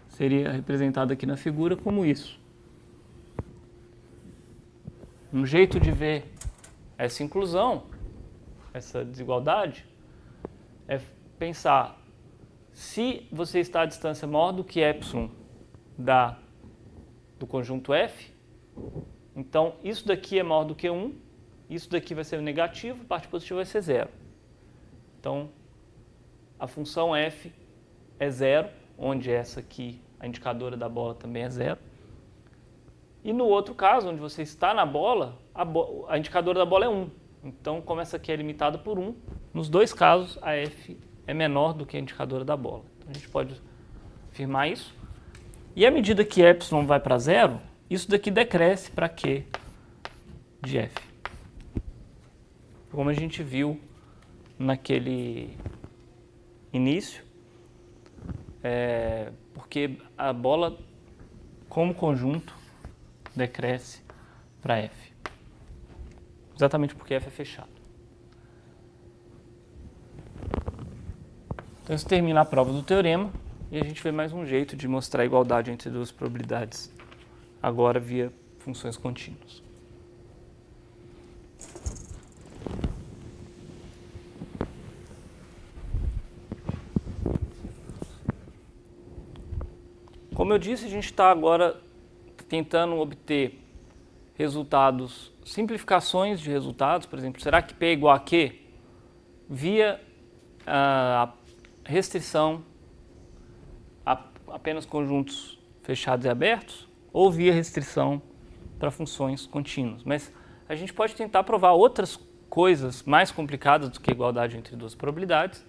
seria representada aqui na figura como isso. Um jeito de ver essa inclusão, essa desigualdade, é pensar, se você está a distância maior do que epsilon do conjunto f, então isso daqui é maior do que 1, isso daqui vai ser negativo, a parte positiva vai ser 0. Então, a função f é 0, onde essa aqui, a indicadora da bola também é 0. E no outro caso, onde você está na bola, a indicadora da bola é 1. Então, como essa aqui é limitada por 1, nos dois casos a f é menor do que a indicadora da bola. Então, a gente pode afirmar isso. E à medida que epsilon vai para 0, isso daqui decresce para q de f. Como a gente viu naquele início, porque a bola, como conjunto, decresce para F. Exatamente porque F é fechado. Então isso termina a prova do teorema e a gente vê mais um jeito de mostrar a igualdade entre duas probabilidades, agora via funções contínuas. Como eu disse, a gente está agora tentando obter resultados, simplificações de resultados, por exemplo, será que P é igual a Q? Via a restrição a apenas conjuntos fechados e abertos, ou via restrição para funções contínuas. Mas a gente pode tentar provar outras coisas mais complicadas do que a igualdade entre duas probabilidades,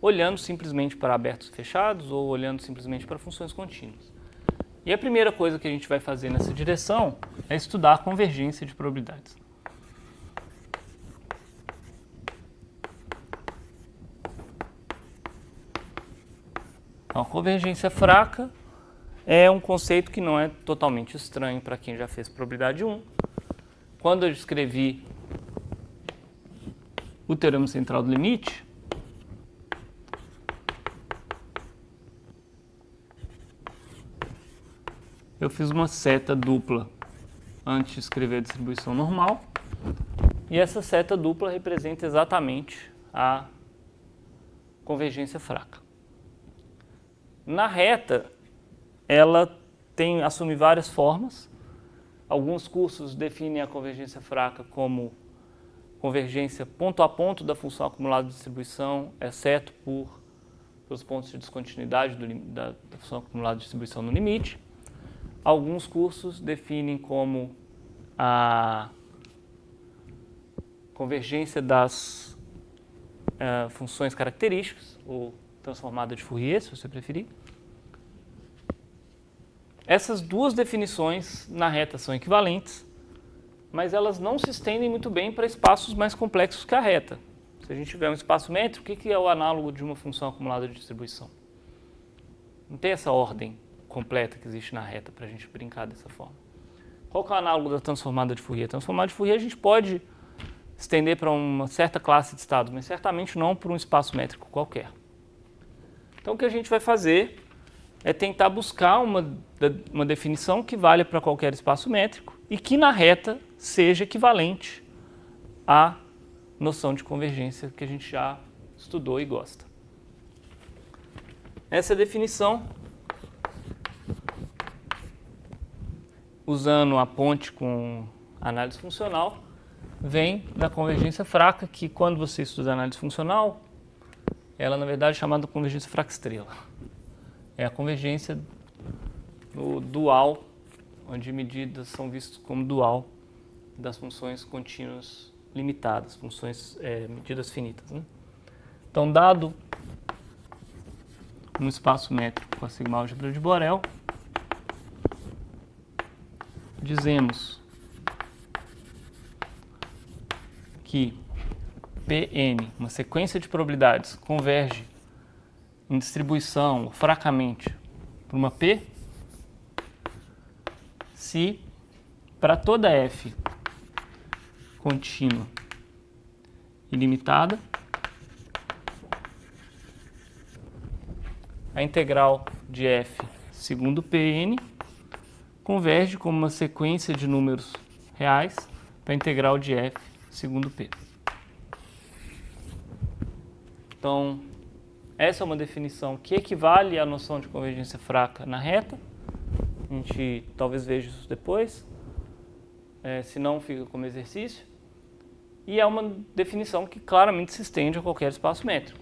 olhando simplesmente para abertos e fechados ou olhando simplesmente para funções contínuas. E a primeira coisa que a gente vai fazer nessa direção é estudar a convergência de probabilidades. Então, a convergência fraca é um conceito que não é totalmente estranho para quem já fez probabilidade 1. Quando eu escrevi o teorema central do limite, eu fiz uma seta dupla antes de escrever a distribuição normal, e essa seta dupla representa exatamente a convergência fraca. Na reta, ela assume várias formas. Alguns cursos definem a convergência fraca como convergência ponto a ponto da função acumulada de distribuição, exceto pelos pontos de descontinuidade da função acumulada de distribuição no limite. Alguns cursos definem como a convergência das funções características, ou transformada de Fourier, se você preferir. Essas duas definições na reta são equivalentes, mas elas não se estendem muito bem para espaços mais complexos que a reta. Se a gente tiver um espaço métrico, o que é o análogo de uma função acumulada de distribuição? Não tem essa ordem completa que existe na reta para a gente brincar dessa forma. Qual que é o análogo da transformada de Fourier? A transformada de Fourier a gente pode estender para uma certa classe de estados, mas certamente não para um espaço métrico qualquer. Então o que a gente vai fazer é tentar buscar uma definição que valha para qualquer espaço métrico e que na reta seja equivalente à noção de convergência que a gente já estudou e gosta. Essa definição, usando a ponte com análise funcional, vem da convergência fraca, que quando você estuda análise funcional, ela na verdade é chamada convergência fraca-estrela. É a convergência no dual, onde medidas são vistas como dual das funções contínuas limitadas, funções medidas finitas, né? Então, dado um espaço métrico com a sigma-álgebra de Borel, dizemos que Pn, uma sequência de probabilidades, converge em distribuição fracamente para uma P se para toda F contínua e limitada, a integral de F segundo Pn converge como uma sequência de números reais para a integral de F segundo P. Então, essa é uma definição que equivale à noção de convergência fraca na reta. A gente talvez veja isso depois, se não fica como exercício. E é uma definição que claramente se estende a qualquer espaço métrico.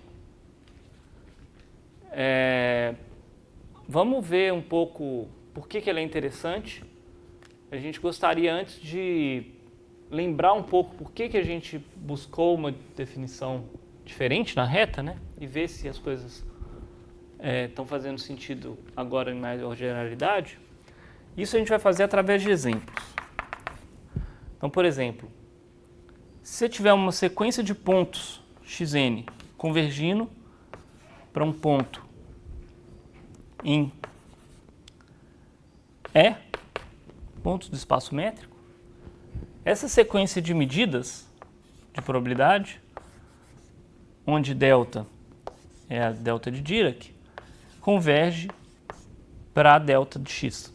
Vamos ver um pouco por que ela é interessante. A gente gostaria antes de lembrar um pouco por que a gente buscou uma definição diferente na reta, né? E ver se as coisas estão fazendo sentido agora em maior generalidade. Isso a gente vai fazer através de exemplos. Então, por exemplo, se você tiver uma sequência de pontos xn convergindo para um ponto em E, pontos do espaço métrico, essa sequência de medidas de probabilidade, onde delta é a delta de Dirac, converge para a delta de x.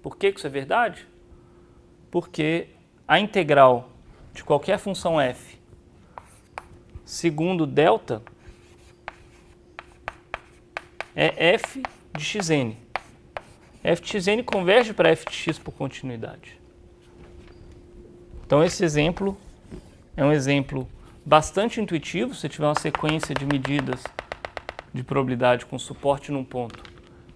Por que isso é verdade? Porque a integral de qualquer função f segundo delta é f de xn. F de xn converge para f de x por continuidade. Então esse exemplo é um exemplo bastante intuitivo. Se tiver uma sequência de medidas de probabilidade com suporte num ponto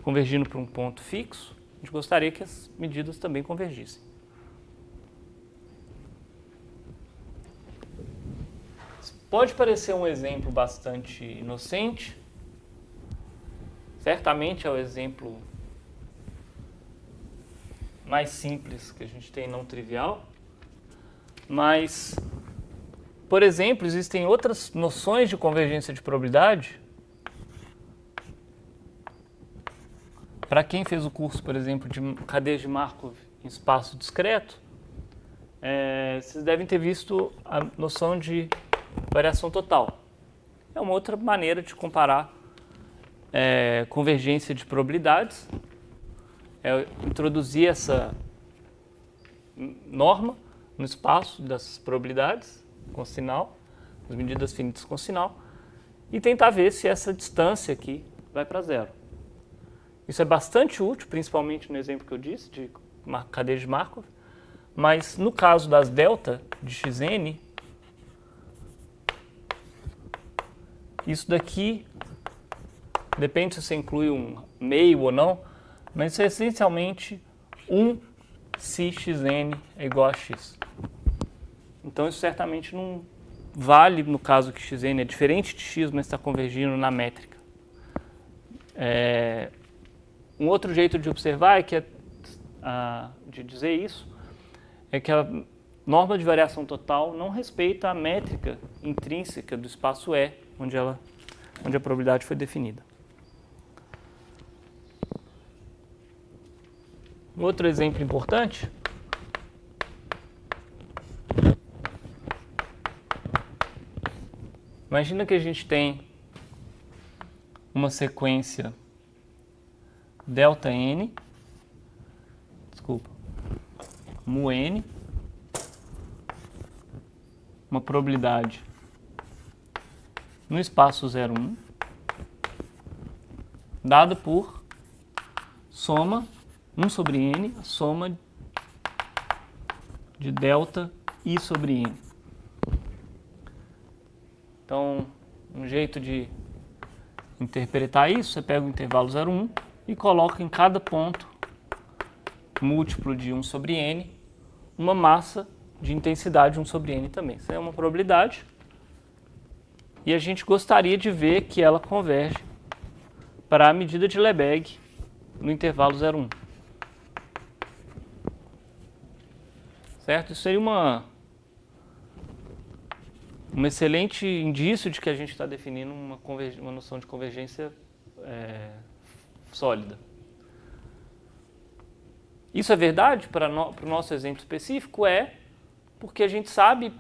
convergindo para um ponto fixo, a gente gostaria que as medidas também convergissem. Pode parecer um exemplo bastante inocente, certamente é o exemplo mais simples que a gente tem não trivial, mas, por exemplo, existem outras noções de convergência de probabilidade. Para quem fez o curso, por exemplo, de cadeias de Markov em espaço discreto, vocês devem ter visto a noção de variação total. É uma outra maneira de comparar convergência de probabilidades. Introduzir essa norma no espaço das probabilidades com sinal, as medidas finitas com sinal, e tentar ver se essa distância aqui vai para zero. Isso é bastante útil, principalmente no exemplo que eu disse, de cadeia de Markov, mas no caso das delta de xn, isso daqui, depende se você inclui um meio ou não, mas isso é essencialmente 1 se xn é igual a x. Então isso certamente não vale no caso que xn é diferente de x, mas está convergindo na métrica. Um outro jeito de observar de dizer isso é que a norma de variação total não respeita a métrica intrínseca do espaço E, onde a probabilidade foi definida. Outro exemplo importante imagina que a gente tem uma sequência delta n, mu n, uma probabilidade no espaço 0,1, dada por soma 1 sobre n, a soma de delta i sobre n. Então, um jeito de interpretar isso, você pega o intervalo 0,1 e coloca em cada ponto múltiplo de 1 sobre n, uma massa de intensidade 1 sobre n também. Isso é uma probabilidade e a gente gostaria de ver que ela converge para a medida de Lebesgue no intervalo 0,1. Certo? Isso seria um excelente indício de que a gente está definindo uma noção de convergência sólida. Isso é verdade para o nosso exemplo específico? Porque a gente sabe,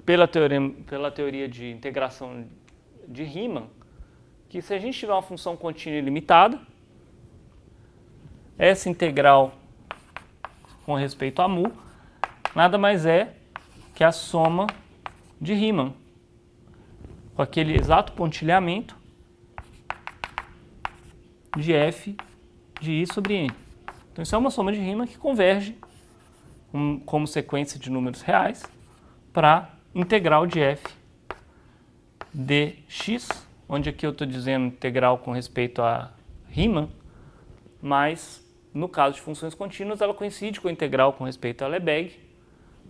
pela teoria de integração de Riemann, que se a gente tiver uma função contínua ilimitada, essa integral com respeito a mu nada mais é que a soma de Riemann, com aquele exato pontilhamento de f de i sobre n. Então isso é uma soma de Riemann que converge como sequência de números reais para integral de f dx, onde aqui eu estou dizendo integral com respeito a Riemann, mas no caso de funções contínuas ela coincide com a integral com respeito a Lebesgue.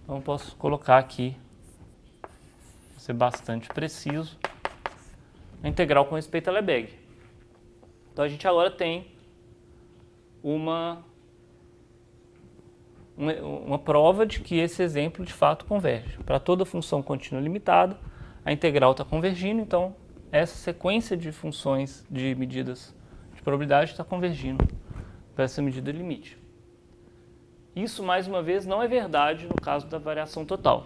Então eu posso colocar aqui, vou ser bastante preciso, a integral com respeito a Lebesgue. Então a gente agora tem uma prova de que esse exemplo de fato converge. Para toda função contínua limitada, a integral está convergindo, então essa sequência de funções de medidas de probabilidade está convergindo para essa medida limite. Isso, mais uma vez, não é verdade no caso da variação total.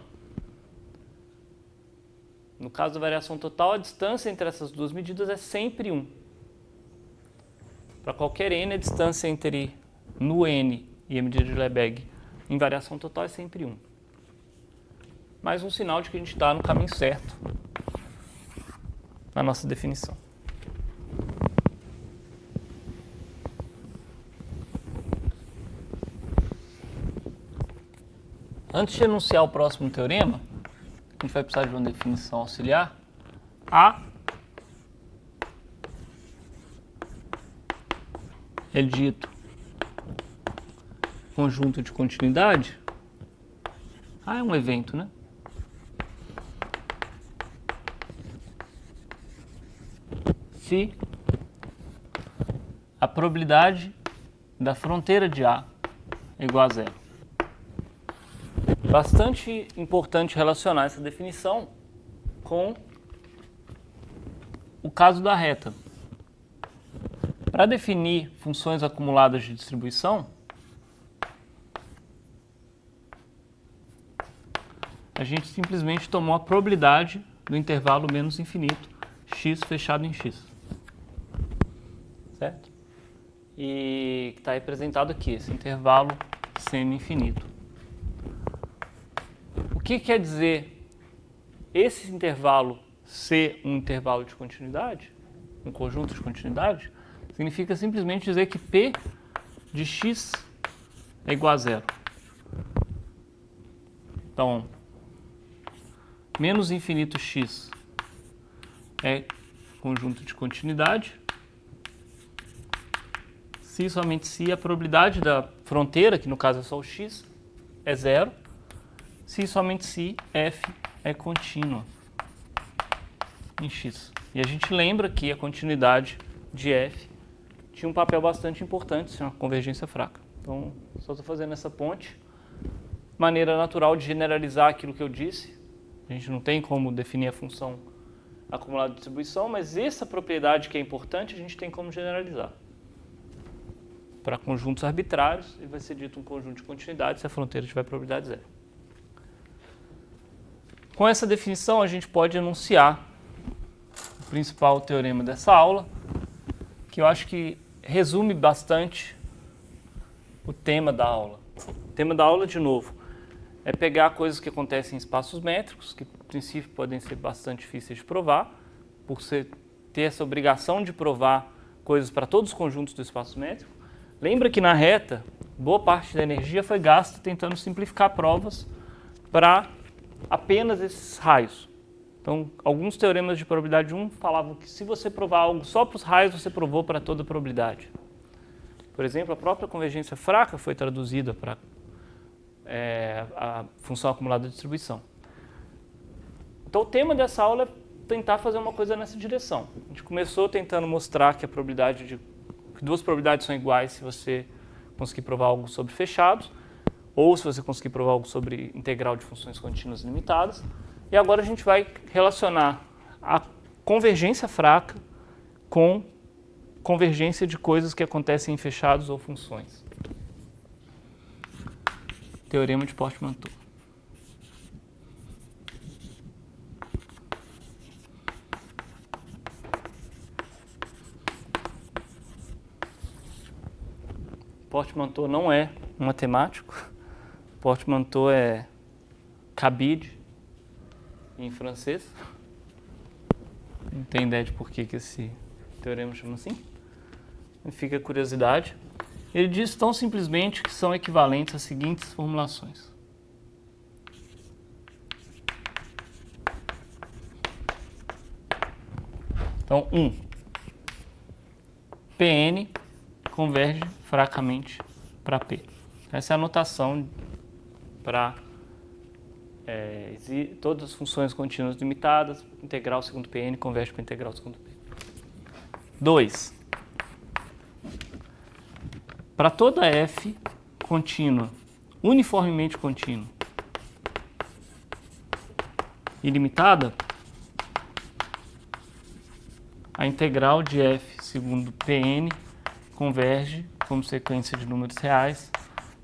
No caso da variação total, a distância entre essas duas medidas é sempre 1. Para qualquer n, a distância entre no n e a medida de Lebesgue em variação total é sempre 1. Mais um sinal de que a gente está no caminho certo na nossa definição. Antes de enunciar o próximo teorema, a gente vai precisar de uma definição auxiliar. A é dito conjunto de continuidade. A é um evento, né? Se a probabilidade da fronteira de A é igual a 0. Bastante importante relacionar essa definição com o caso da reta. Para definir funções acumuladas de distribuição, a gente simplesmente tomou a probabilidade do intervalo menos infinito, x fechado em x. Certo? E está representado aqui, esse intervalo semi-infinito. O que quer dizer esse intervalo ser um intervalo de continuidade, um conjunto de continuidade? Significa simplesmente dizer que P de x é igual a 0. Então, menos infinito x é conjunto de continuidade. Se somente se a probabilidade da fronteira, que no caso é só o x, é 0. Se somente se f é contínua em x. E a gente lembra que a continuidade de f tinha um papel bastante importante, se uma convergência fraca. Então, só estou fazendo essa ponte. Maneira natural de generalizar aquilo que eu disse. A gente não tem como definir a função acumulada de distribuição, mas essa propriedade que é importante, a gente tem como generalizar. Para conjuntos arbitrários, ele vai ser dito um conjunto de continuidade se a fronteira tiver probabilidade 0. Com essa definição, a gente pode enunciar o principal teorema dessa aula, que eu acho que resume bastante o tema da aula. O tema da aula, de novo, é pegar coisas que acontecem em espaços métricos, que, a princípio, podem ser bastante difíceis de provar, por você ter essa obrigação de provar coisas para todos os conjuntos do espaço métrico. Lembra que na reta, boa parte da energia foi gasta tentando simplificar provas para apenas esses raios. Então, alguns teoremas de probabilidade 1 falavam que se você provar algo só para os raios, você provou para toda a probabilidade. Por exemplo, a própria convergência fraca foi traduzida para a função acumulada de distribuição. Então, o tema dessa aula é tentar fazer uma coisa nessa direção. A gente começou tentando mostrar que a probabilidade que duas probabilidades são iguais se você conseguir provar algo sobre fechados, ou se você conseguir provar algo sobre integral de funções contínuas limitadas. E agora a gente vai relacionar a convergência fraca com convergência de coisas que acontecem em fechados ou funções. Teorema de Portmanteau. Portmanteau não é um matemático. Portmanteau é cabide em francês. Não tem ideia de por que esse teorema chama assim. Fica a curiosidade. Ele diz tão simplesmente que são equivalentes às seguintes formulações. Então, 1. Pn converge fracamente para P. Essa é a notação para todas as funções contínuas limitadas, integral segundo Pn converge para integral segundo P. 2. Para toda f contínua, uniformemente contínua, ilimitada, a integral de f segundo Pn converge, como sequência de números reais,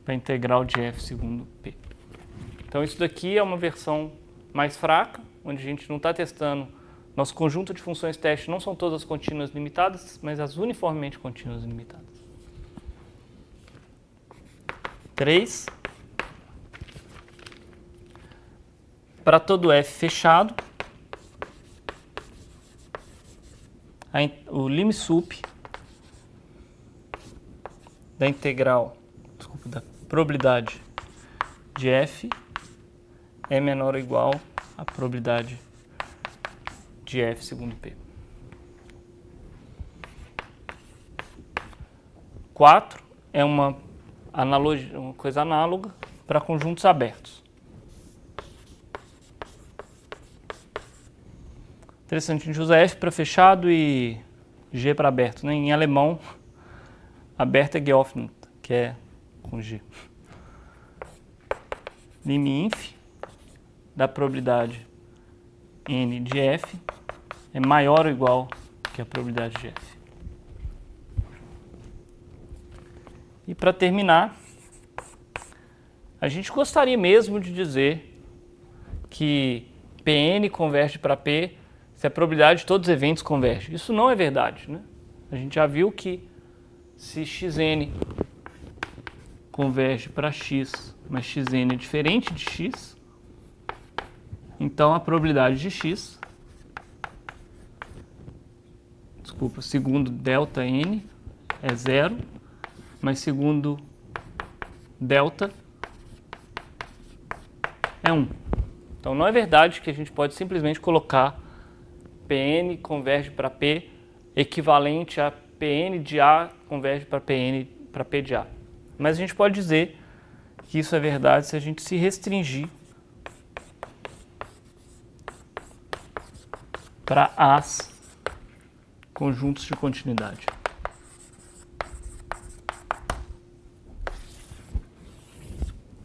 para a integral de f segundo p. Então isso daqui é uma versão mais fraca, onde a gente não está testando. Nosso conjunto de funções teste não são todas contínuas limitadas, mas as uniformemente contínuas limitadas. 3. Para todo f fechado, o lim_sup da integral, da probabilidade de f é menor ou igual à probabilidade de f segundo p. 4 é uma coisa análoga para conjuntos abertos. Interessante, a gente usa f para fechado e g para aberto, né? Em alemão, aberto é geöffnet, que é com g. Lim_inf da probabilidade n de f é maior ou igual que a probabilidade de f. E para terminar, a gente gostaria mesmo de dizer que Pn converge para P se a probabilidade de todos os eventos converge. Isso não é verdade, né? A gente já viu que se Xn converge para X, mas Xn é diferente de X, então a probabilidade de X, segundo delta n é 0, mas segundo delta é 1. Então não é verdade que a gente pode simplesmente colocar Pn converge para P equivalente a Pn de A converge para P de A. Mas a gente pode dizer que isso é verdade se a gente se restringir para As conjuntos de continuidade.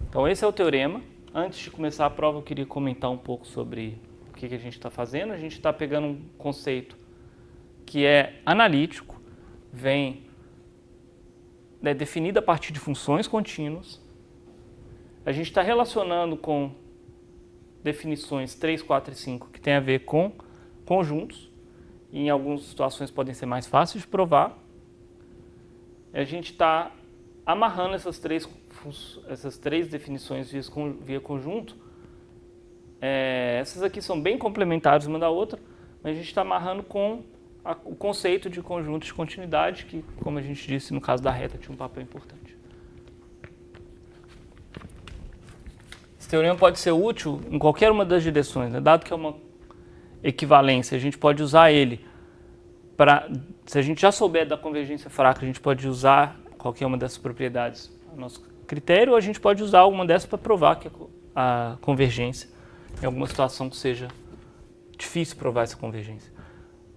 Então esse é o teorema. Antes de começar a prova, eu queria comentar um pouco sobre o que a gente está fazendo. A gente está pegando um conceito que é analítico, é definido a partir de funções contínuas. A gente está relacionando com definições 3, 4 e 5 que tem a ver com conjuntos. E em algumas situações podem ser mais fáceis de provar. A gente está amarrando essas três definições via conjunto. Essas aqui são bem complementares uma da outra, mas a gente está amarrando com o conceito de conjunto de continuidade, que, como a gente disse, no caso da reta, tinha um papel importante. Esse teorema pode ser útil em qualquer uma das direções, né? Dado que é uma equivalência, a gente pode usar ele para... Se a gente já souber da convergência fraca, a gente pode usar qualquer uma dessas propriedades a nosso critério, ou a gente pode usar alguma dessas para provar que a convergência, em alguma situação que seja difícil provar essa convergência.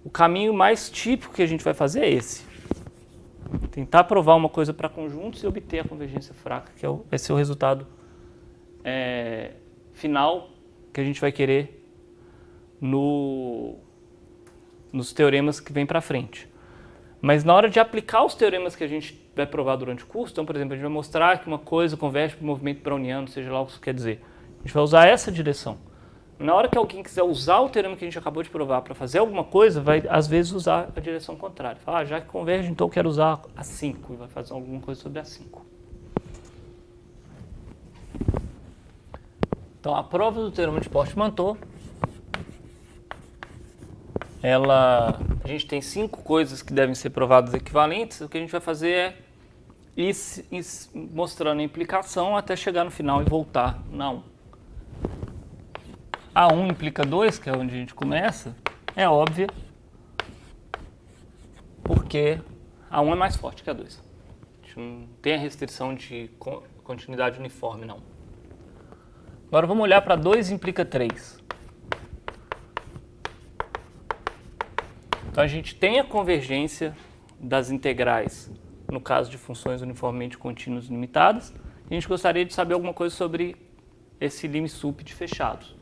O caminho mais típico que a gente vai fazer é esse. Tentar provar uma coisa para conjuntos e obter a convergência fraca, que vai ser o resultado final que a gente vai querer nos teoremas que vem para frente. Mas na hora de aplicar os teoremas que a gente vai provar durante o curso, então, por exemplo, a gente vai mostrar que uma coisa converge para o movimento browniano, seja lá o que isso quer dizer. A gente vai usar essa direção. Na hora que alguém quiser usar o teorema que a gente acabou de provar para fazer alguma coisa, vai, às vezes, usar a direção contrária. Fala, já que converge, então eu quero usar a 5, e vai fazer alguma coisa sobre a 5. Então, a prova do teorema de Portmanteau, a gente tem 5 coisas que devem ser provadas equivalentes. O que a gente vai fazer é ir mostrando a implicação até chegar no final e voltar na 1. A 1 implica 2, que é onde a gente começa, é óbvia, porque a 1 é mais forte que a 2. A gente não tem a restrição de continuidade uniforme, não. Agora vamos olhar para 2 implica 3. Então a gente tem a convergência das integrais, no caso de funções uniformemente contínuas limitadas, e a gente gostaria de saber alguma coisa sobre esse lim_sup de fechados.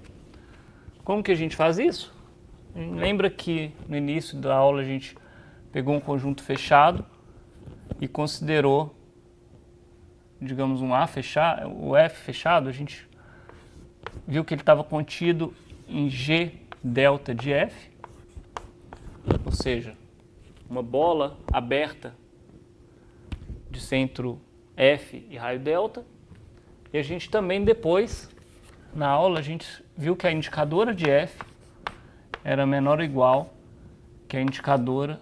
Como que a gente faz isso? Lembra que no início da aula a gente pegou um conjunto fechado e considerou digamos, um A fechado, o F fechado, a gente viu que ele estava contido em G delta de F, ou seja, uma bola aberta de centro F e raio delta. E a gente também depois, na aula, a gente viu que a indicadora de F era menor ou igual que a indicadora,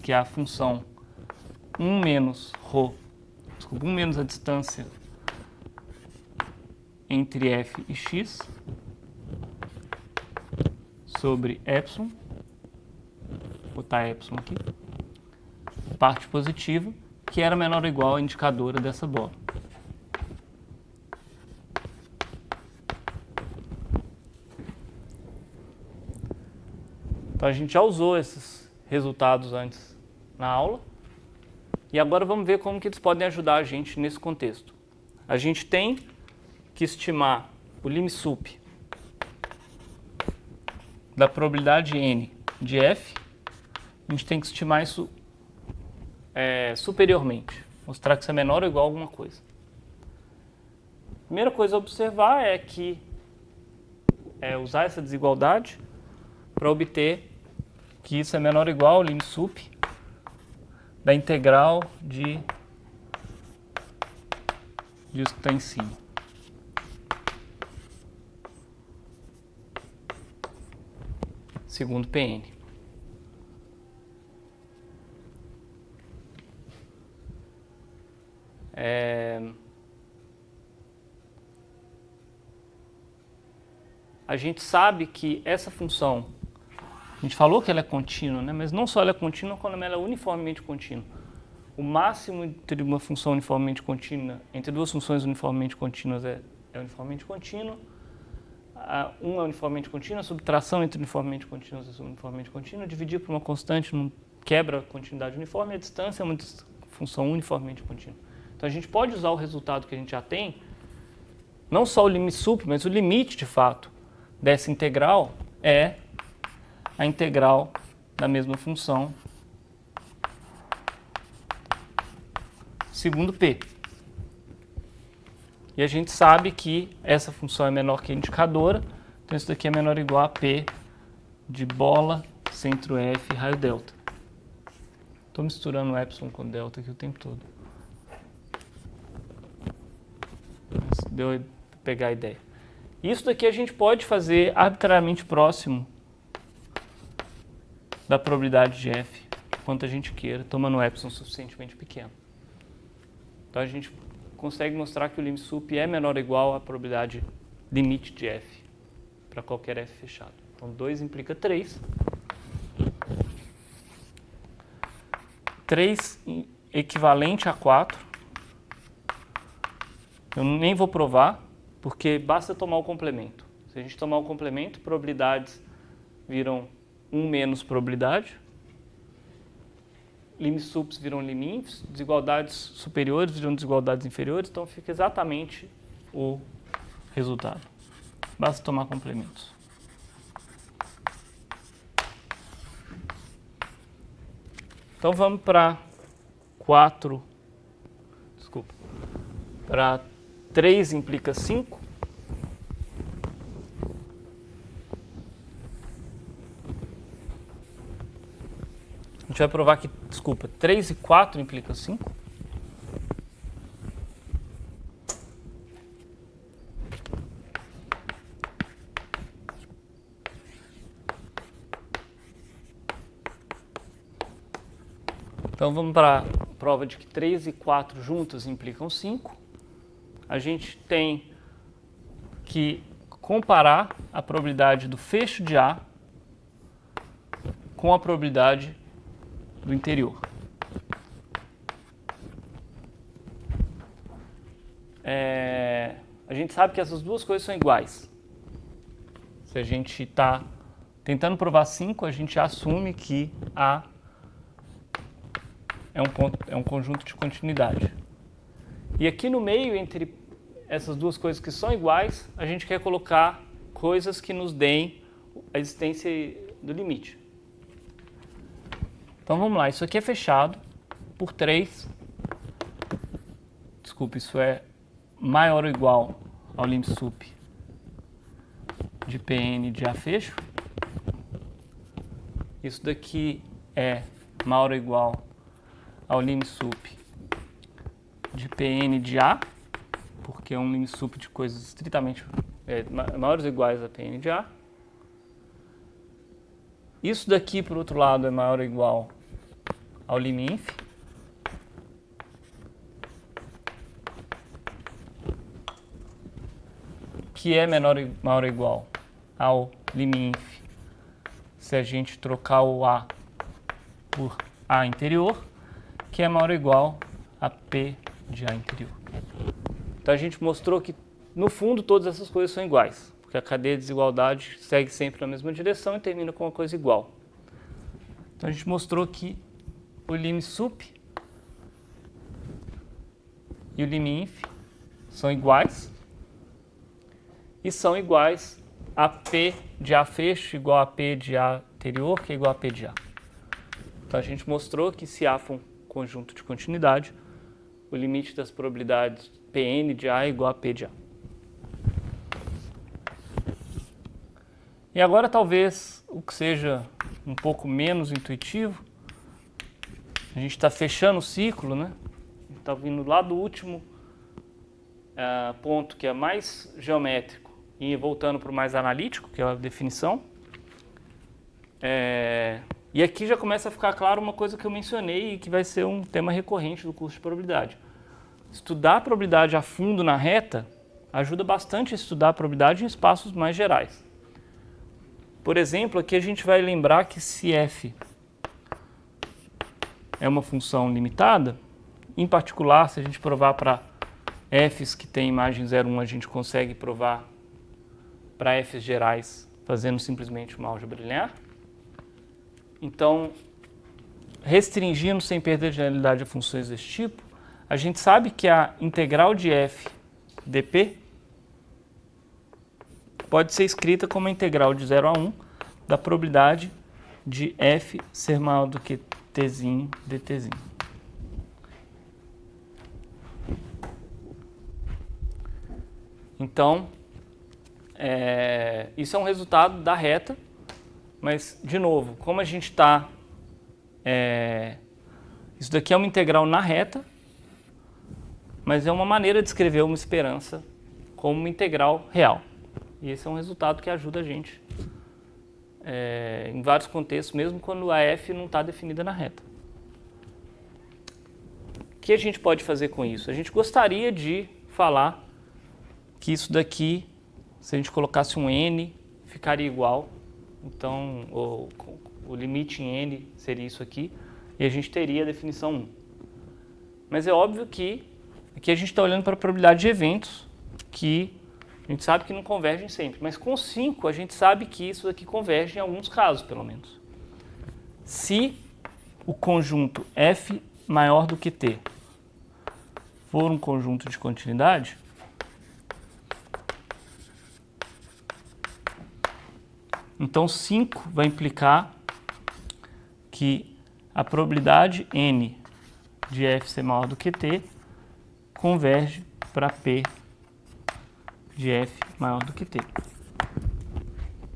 que é a função 1 menos ρ, 1 menos a distância entre F e X sobre epsilon, vou botar epsilon aqui, parte positiva, que era menor ou igual à indicadora dessa bola. Então a gente já usou esses resultados antes na aula e agora vamos ver como que eles podem ajudar a gente nesse contexto. A gente tem que estimar o lim_sup da probabilidade n de f, a gente tem que estimar isso superiormente, mostrar que isso é menor ou igual a alguma coisa. A primeira coisa a observar é que usar essa desigualdade para obter que isso é menor ou igual ao lim_sup da integral disso que está em cima. Segundo Pn. A gente sabe que essa função, a gente falou que ela é contínua, né? Mas não só ela é contínua, como ela é uniformemente contínua. O máximo entre uma função uniformemente contínua, entre duas funções uniformemente contínuas é uniformemente contínua. Um é uniformemente contínua, a subtração entre uniformemente contínuas é uniformemente contínua, dividir por uma constante não quebra a continuidade uniforme, e a distância é uma função uniformemente contínua. Então a gente pode usar o resultado que a gente já tem, não só o lim_sup, mas o limite de fato dessa integral é a integral da mesma função segundo P. E a gente sabe que essa função é menor que a indicadora, então isso daqui é menor ou igual a P de bola, centro F, raio delta. Estou misturando epsilon com delta aqui o tempo todo. Mas deu para pegar a ideia. Isso daqui a gente pode fazer arbitrariamente próximo da probabilidade de F, quanto a gente queira, tomando epsilon suficientemente pequeno. Então a gente consegue mostrar que o lim_sup é menor ou igual à probabilidade limite de F, para qualquer F fechado. Então 2 implica 3. 3 equivalente a 4. Eu nem vou provar, porque basta tomar o complemento. Se a gente tomar o complemento, probabilidades viram 1 menos probabilidade. Lim_sups viram lim_infs, desigualdades superiores viram desigualdades inferiores, então fica exatamente o resultado. Basta tomar complementos. Então vamos para 3 implica 5. A gente vai provar que, 3 e 4 implica 5. Então vamos para a prova de que 3 e 4 juntas implicam 5. A gente tem que comparar a probabilidade do fecho de A com a probabilidade do interior. A gente sabe que essas duas coisas são iguais. Se a gente está tentando provar 5, a gente assume que A é um conjunto de continuidade. E aqui no meio, entre essas duas coisas que são iguais, a gente quer colocar coisas que nos deem a existência do limite. Então vamos lá, isso aqui é fechado por 3 desculpa, isso é maior ou igual ao lim sup de Pn de A fecho. Isso daqui é maior ou igual ao lim sup de Pn de A, porque é um lim sup de coisas estritamente maiores ou iguais a Pn de A. Isso daqui, por outro lado, é maior ou igual ao lim inf. Que é maior ou igual ao lim inf se a gente trocar o A por A interior, que é maior ou igual a P de A interior. Então a gente mostrou que, no fundo, todas essas coisas são iguais, porque a cadeia de desigualdade segue sempre na mesma direção e termina com uma coisa igual. Então a gente mostrou que o lim sup e o lim inf são iguais, e são iguais a P de A fecho igual a P de A anterior, que é igual a P de A. Então a gente mostrou que se A for um conjunto de continuidade, o limite das probabilidades Pn de A é igual a P de A. E agora talvez o que seja um pouco menos intuitivo, a gente está fechando o ciclo, né? Está vindo lá do último ponto, que é mais geométrico, e voltando para o mais analítico, que é a definição. E aqui já começa a ficar claro uma coisa que eu mencionei e que vai ser um tema recorrente do curso de probabilidade. Estudar a probabilidade a fundo na reta ajuda bastante a estudar a probabilidade em espaços mais gerais. Por exemplo, aqui a gente vai lembrar que se f é uma função limitada, em particular, se a gente provar para f's que tem imagem 0,1, a gente consegue provar para f's gerais fazendo simplesmente uma álgebra linear. Então, restringindo sem perder generalidade a funções desse tipo, a gente sabe que a integral de f dp pode ser escrita como a integral de 0 a 1 da probabilidade de f ser maior do que tzinho dtzinho. Então, isso é um resultado da reta, mas, de novo, como a gente está... isso daqui é uma integral na reta, mas é uma maneira de escrever uma esperança como uma integral real. E esse é um resultado que ajuda a gente em vários contextos, mesmo quando a f não está definida na reta. O que a gente pode fazer com isso? A gente gostaria de falar que isso daqui, se a gente colocasse um n, ficaria igual. Então, o limite em n seria isso aqui, e a gente teria a definição 1. Mas é óbvio que aqui a gente está olhando para a probabilidade de eventos, que a gente sabe que não convergem sempre. Mas com 5, a gente sabe que isso aqui converge em alguns casos, pelo menos. Se o conjunto f maior do que t for um conjunto de continuidade, então 5 vai implicar que a probabilidade n de f ser maior do que t converge para p de f maior do que t.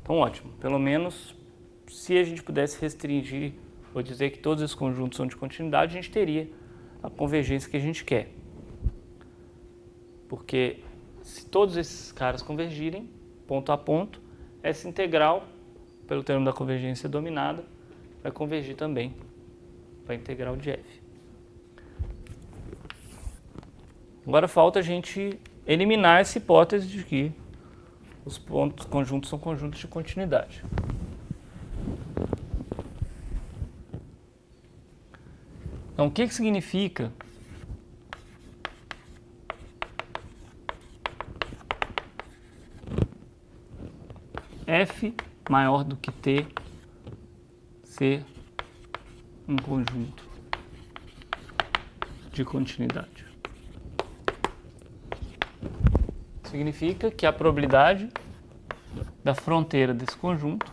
Então, ótimo. Pelo menos, se a gente pudesse restringir ou dizer que todos esses conjuntos são de continuidade, a gente teria a convergência que a gente quer. Porque se todos esses caras convergirem, ponto a ponto, essa integral, pelo termo da convergência dominada, vai convergir também para a integral de f. Agora falta a gente eliminar essa hipótese de que os pontos conjuntos são conjuntos de continuidade. Então, o que significa f maior do que t ser um conjunto de continuidade? Significa que a probabilidade da fronteira desse conjunto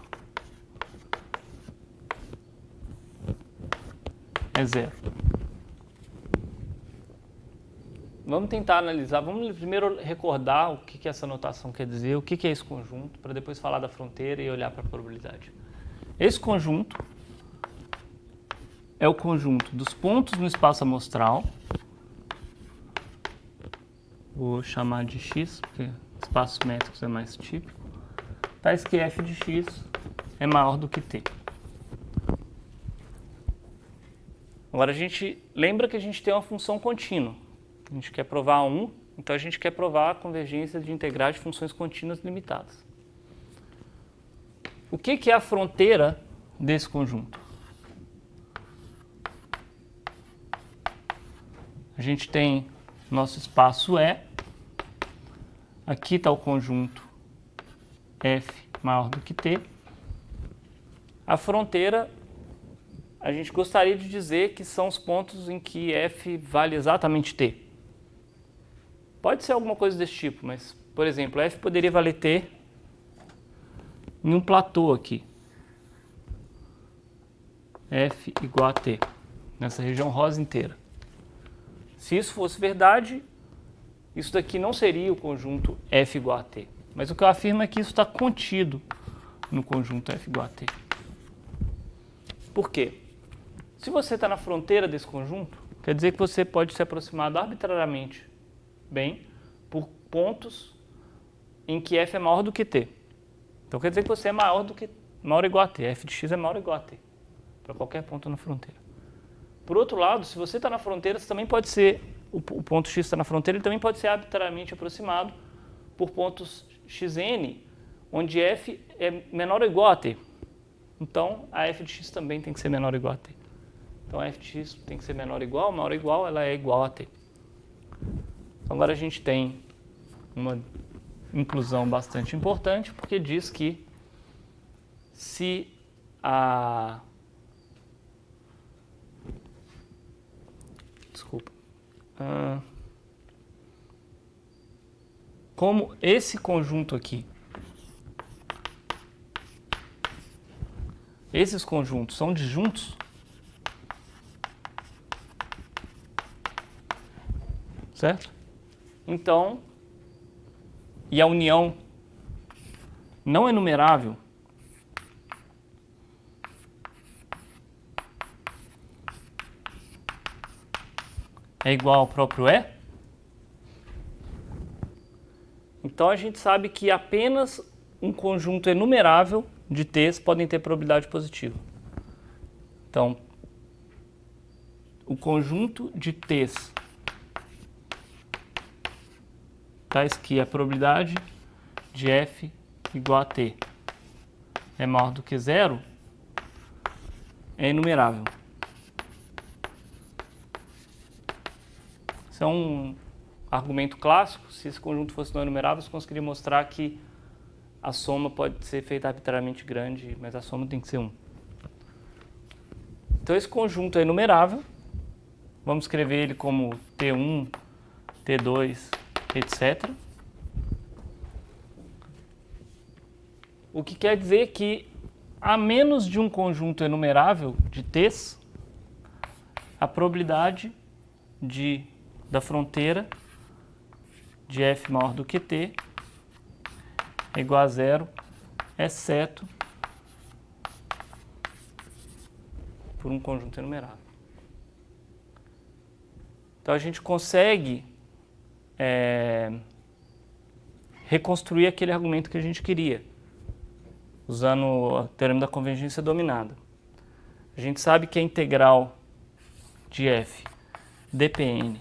é 0. Vamos tentar analisar, vamos primeiro recordar o que essa notação quer dizer, o que é esse conjunto, para depois falar da fronteira e olhar para a probabilidade. Esse conjunto é o conjunto dos pontos no espaço amostral, vou chamar de X, porque espaços métricos é mais típico, tais que f de x é maior do que t. Agora a gente lembra que a gente tem uma função contínua. A gente quer provar 1, então a gente quer provar a convergência de integrais de funções contínuas limitadas. O que é a fronteira desse conjunto? A gente tem nosso espaço E, aqui está o conjunto F maior do que T. A fronteira, a gente gostaria de dizer que são os pontos em que F vale exatamente T. Pode ser alguma coisa desse tipo, mas, por exemplo, F poderia valer T em um platô aqui. F igual a T, nessa região rosa inteira. Se isso fosse verdade, isso daqui não seria o conjunto F igual a T. Mas o que eu afirmo é que isso está contido no conjunto F igual a T. Por quê? Se você está na fronteira desse conjunto, quer dizer que você pode ser aproximado arbitrariamente bem por pontos em que F é maior do que T. Então quer dizer que você é maior ou igual a T. F de x é maior ou igual a T, para qualquer ponto na fronteira. Por outro lado, se você está na fronteira, você também pode ser, o ponto x está na fronteira, ele também pode ser arbitrariamente aproximado por pontos xn, onde f é menor ou igual a t. Então, a f de x também tem que ser menor ou igual a t. Então, a f de x tem que ser menor ou igual, maior ou igual, ela é igual a t. Então, agora a gente tem uma inclusão bastante importante, porque diz que se a... Desculpa. Como esse conjunto aqui, esses conjuntos são disjuntos, certo? Então, e a união não é numerável, é igual ao próprio E. Então a gente sabe que apenas um conjunto enumerável de T's podem ter probabilidade positiva. Então, o conjunto de T's tais que a probabilidade de F igual a T é maior do que 0 é enumerável. Isso é um argumento clássico. Se esse conjunto fosse não enumerável, você conseguiria mostrar que a soma pode ser feita arbitrariamente grande, mas a soma tem que ser 1. Então esse conjunto é enumerável. Vamos escrever ele como T1, T2, etc. O que quer dizer que a menos de um conjunto enumerável de T's, a probabilidade da fronteira de F maior do que T é igual a 0, exceto por um conjunto enumerável. Então a gente consegue reconstruir aquele argumento que a gente queria, usando o teorema da convergência dominada. A gente sabe que a integral de f dPn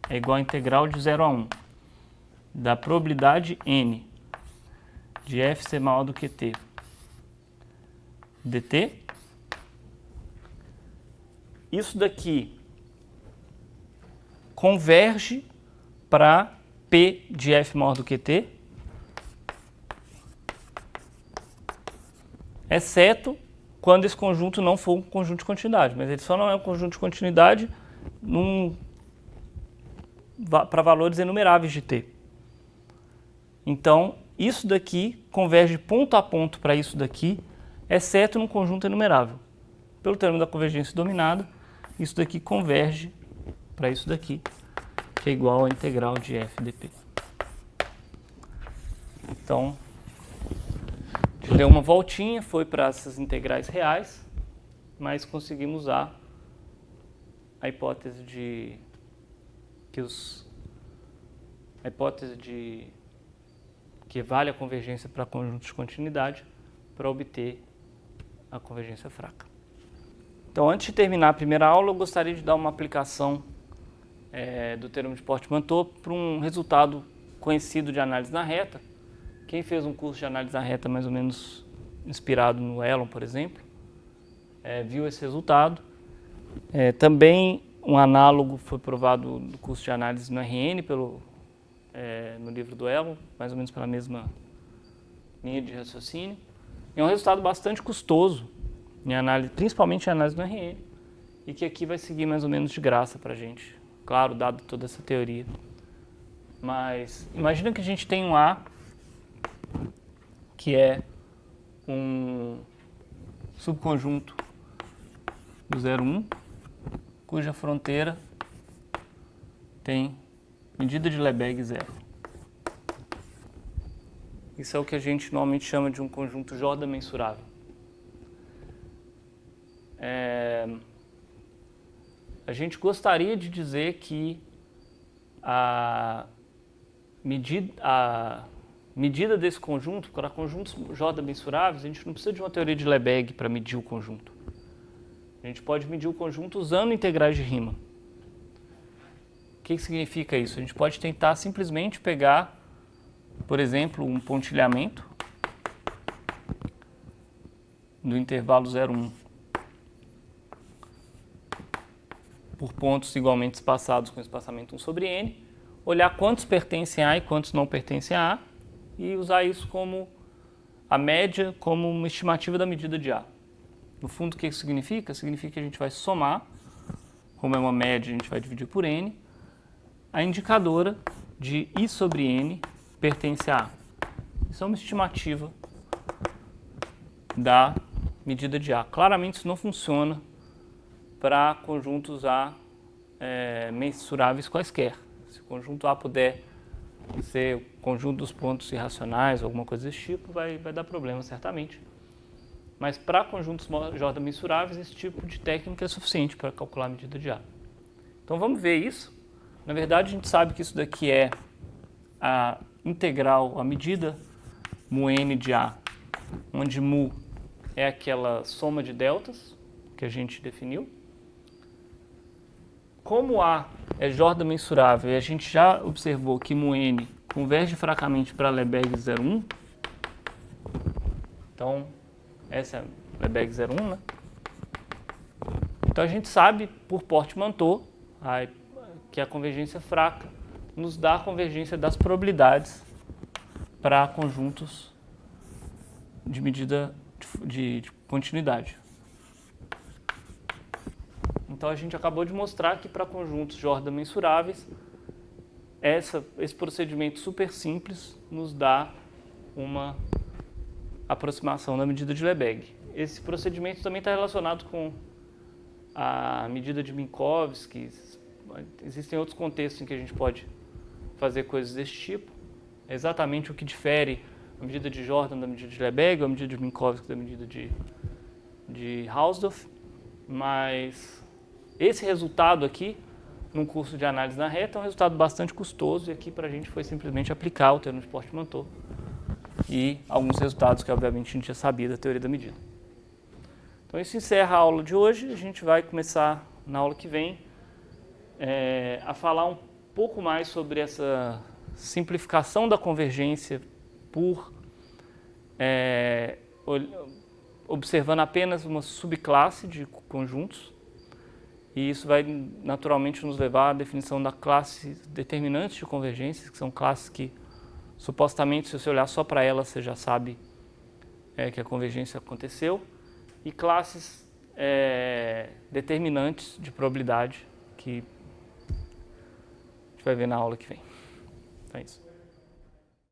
é igual à integral de 0 a 1 da probabilidade n de f ser maior do que t dt. Isso daqui converge para p de f maior do que t, exceto quando esse conjunto não for um conjunto de continuidade. Mas ele só não é um conjunto de continuidade para valores enumeráveis de t. Então, isso daqui converge ponto a ponto para isso daqui, exceto num conjunto enumerável. Pelo teorema da convergência dominada, isso daqui converge para isso daqui, que é igual à integral de f dp. Então, a gente deu uma voltinha, foi para essas integrais reais, mas conseguimos usar a hipótese de que vale a convergência para conjuntos de continuidade para obter a convergência fraca. Então, antes de terminar a primeira aula, eu gostaria de dar uma aplicação do teorema de Portmanteau para um resultado conhecido de análise na reta. Quem fez um curso de análise na reta mais ou menos inspirado no Elon, por exemplo, viu esse resultado. Também um análogo foi provado no curso de análise no RN, no livro do Elon, mais ou menos pela mesma linha de raciocínio. É um resultado bastante custoso, em análise, principalmente em análise no RN, e que aqui vai seguir mais ou menos de graça para a gente, claro, dado toda essa teoria. Mas imagina que a gente tem um A, que é um subconjunto do 0,1, cuja fronteira tem medida de Lebesgue zero. Isso é o que a gente normalmente chama de um conjunto Jordan mensurável. A gente gostaria de dizer que a medida desse conjunto, para conjuntos Jordan mensuráveis, a gente não precisa de uma teoria de Lebesgue para medir o conjunto. A gente pode medir o conjunto usando integrais de Riemann. O que significa isso? A gente pode tentar simplesmente pegar, por exemplo, um pontilhamento do intervalo 0,1 por pontos igualmente espaçados com espaçamento 1 sobre n, olhar quantos pertencem a A e quantos não pertencem a A e usar isso como a média, como uma estimativa da medida de A. No fundo, o que isso significa? Significa que a gente vai somar, como é uma média, a gente vai dividir por n, a indicadora de I sobre n pertence a A. Isso é uma estimativa da medida de A. Claramente isso não funciona para conjuntos A mensuráveis quaisquer. Se o conjunto A puder ser o conjunto dos pontos irracionais ou alguma coisa desse tipo, vai dar problema certamente. Mas para conjuntos Jordan mensuráveis, esse tipo de técnica é suficiente para calcular a medida de A. Então vamos ver isso. Na verdade, a gente sabe que isso daqui é a integral, a medida μn de A, onde mu é aquela soma de deltas que a gente definiu. Como A é Jordan mensurável e a gente já observou que μn converge fracamente para Lebesgue 0,1, então essa é Lebesgue 0,1, né? Então a gente sabe por Portmanteau que a convergência fraca nos dá a convergência das probabilidades para conjuntos de medida de continuidade. Então a gente acabou de mostrar que para conjuntos Jordan mensuráveis, esse procedimento super simples nos dá uma aproximação da medida de Lebesgue. Esse procedimento também está relacionado com a medida de Minkowski. Existem outros contextos em que a gente pode fazer coisas desse tipo. É exatamente o que difere a medida de Jordan da medida de Lebesgue, ou a medida de Minkowski da medida de Hausdorff. Mas esse resultado aqui, num curso de análise na reta, é um resultado bastante custoso, e aqui para a gente foi simplesmente aplicar o teorema de Portmanteau e alguns resultados que obviamente a gente já sabia da teoria da medida. Então isso encerra a aula de hoje. A gente vai começar na aula que vem a falar um pouco mais sobre essa simplificação da convergência por observando apenas uma subclasse de conjuntos, e isso vai naturalmente nos levar à definição da classe determinantes de convergência, que são classes que supostamente, se você olhar só para elas, você já sabe que a convergência aconteceu, e classes determinantes de probabilidade, que a gente vai ver na aula que vem. Então é isso.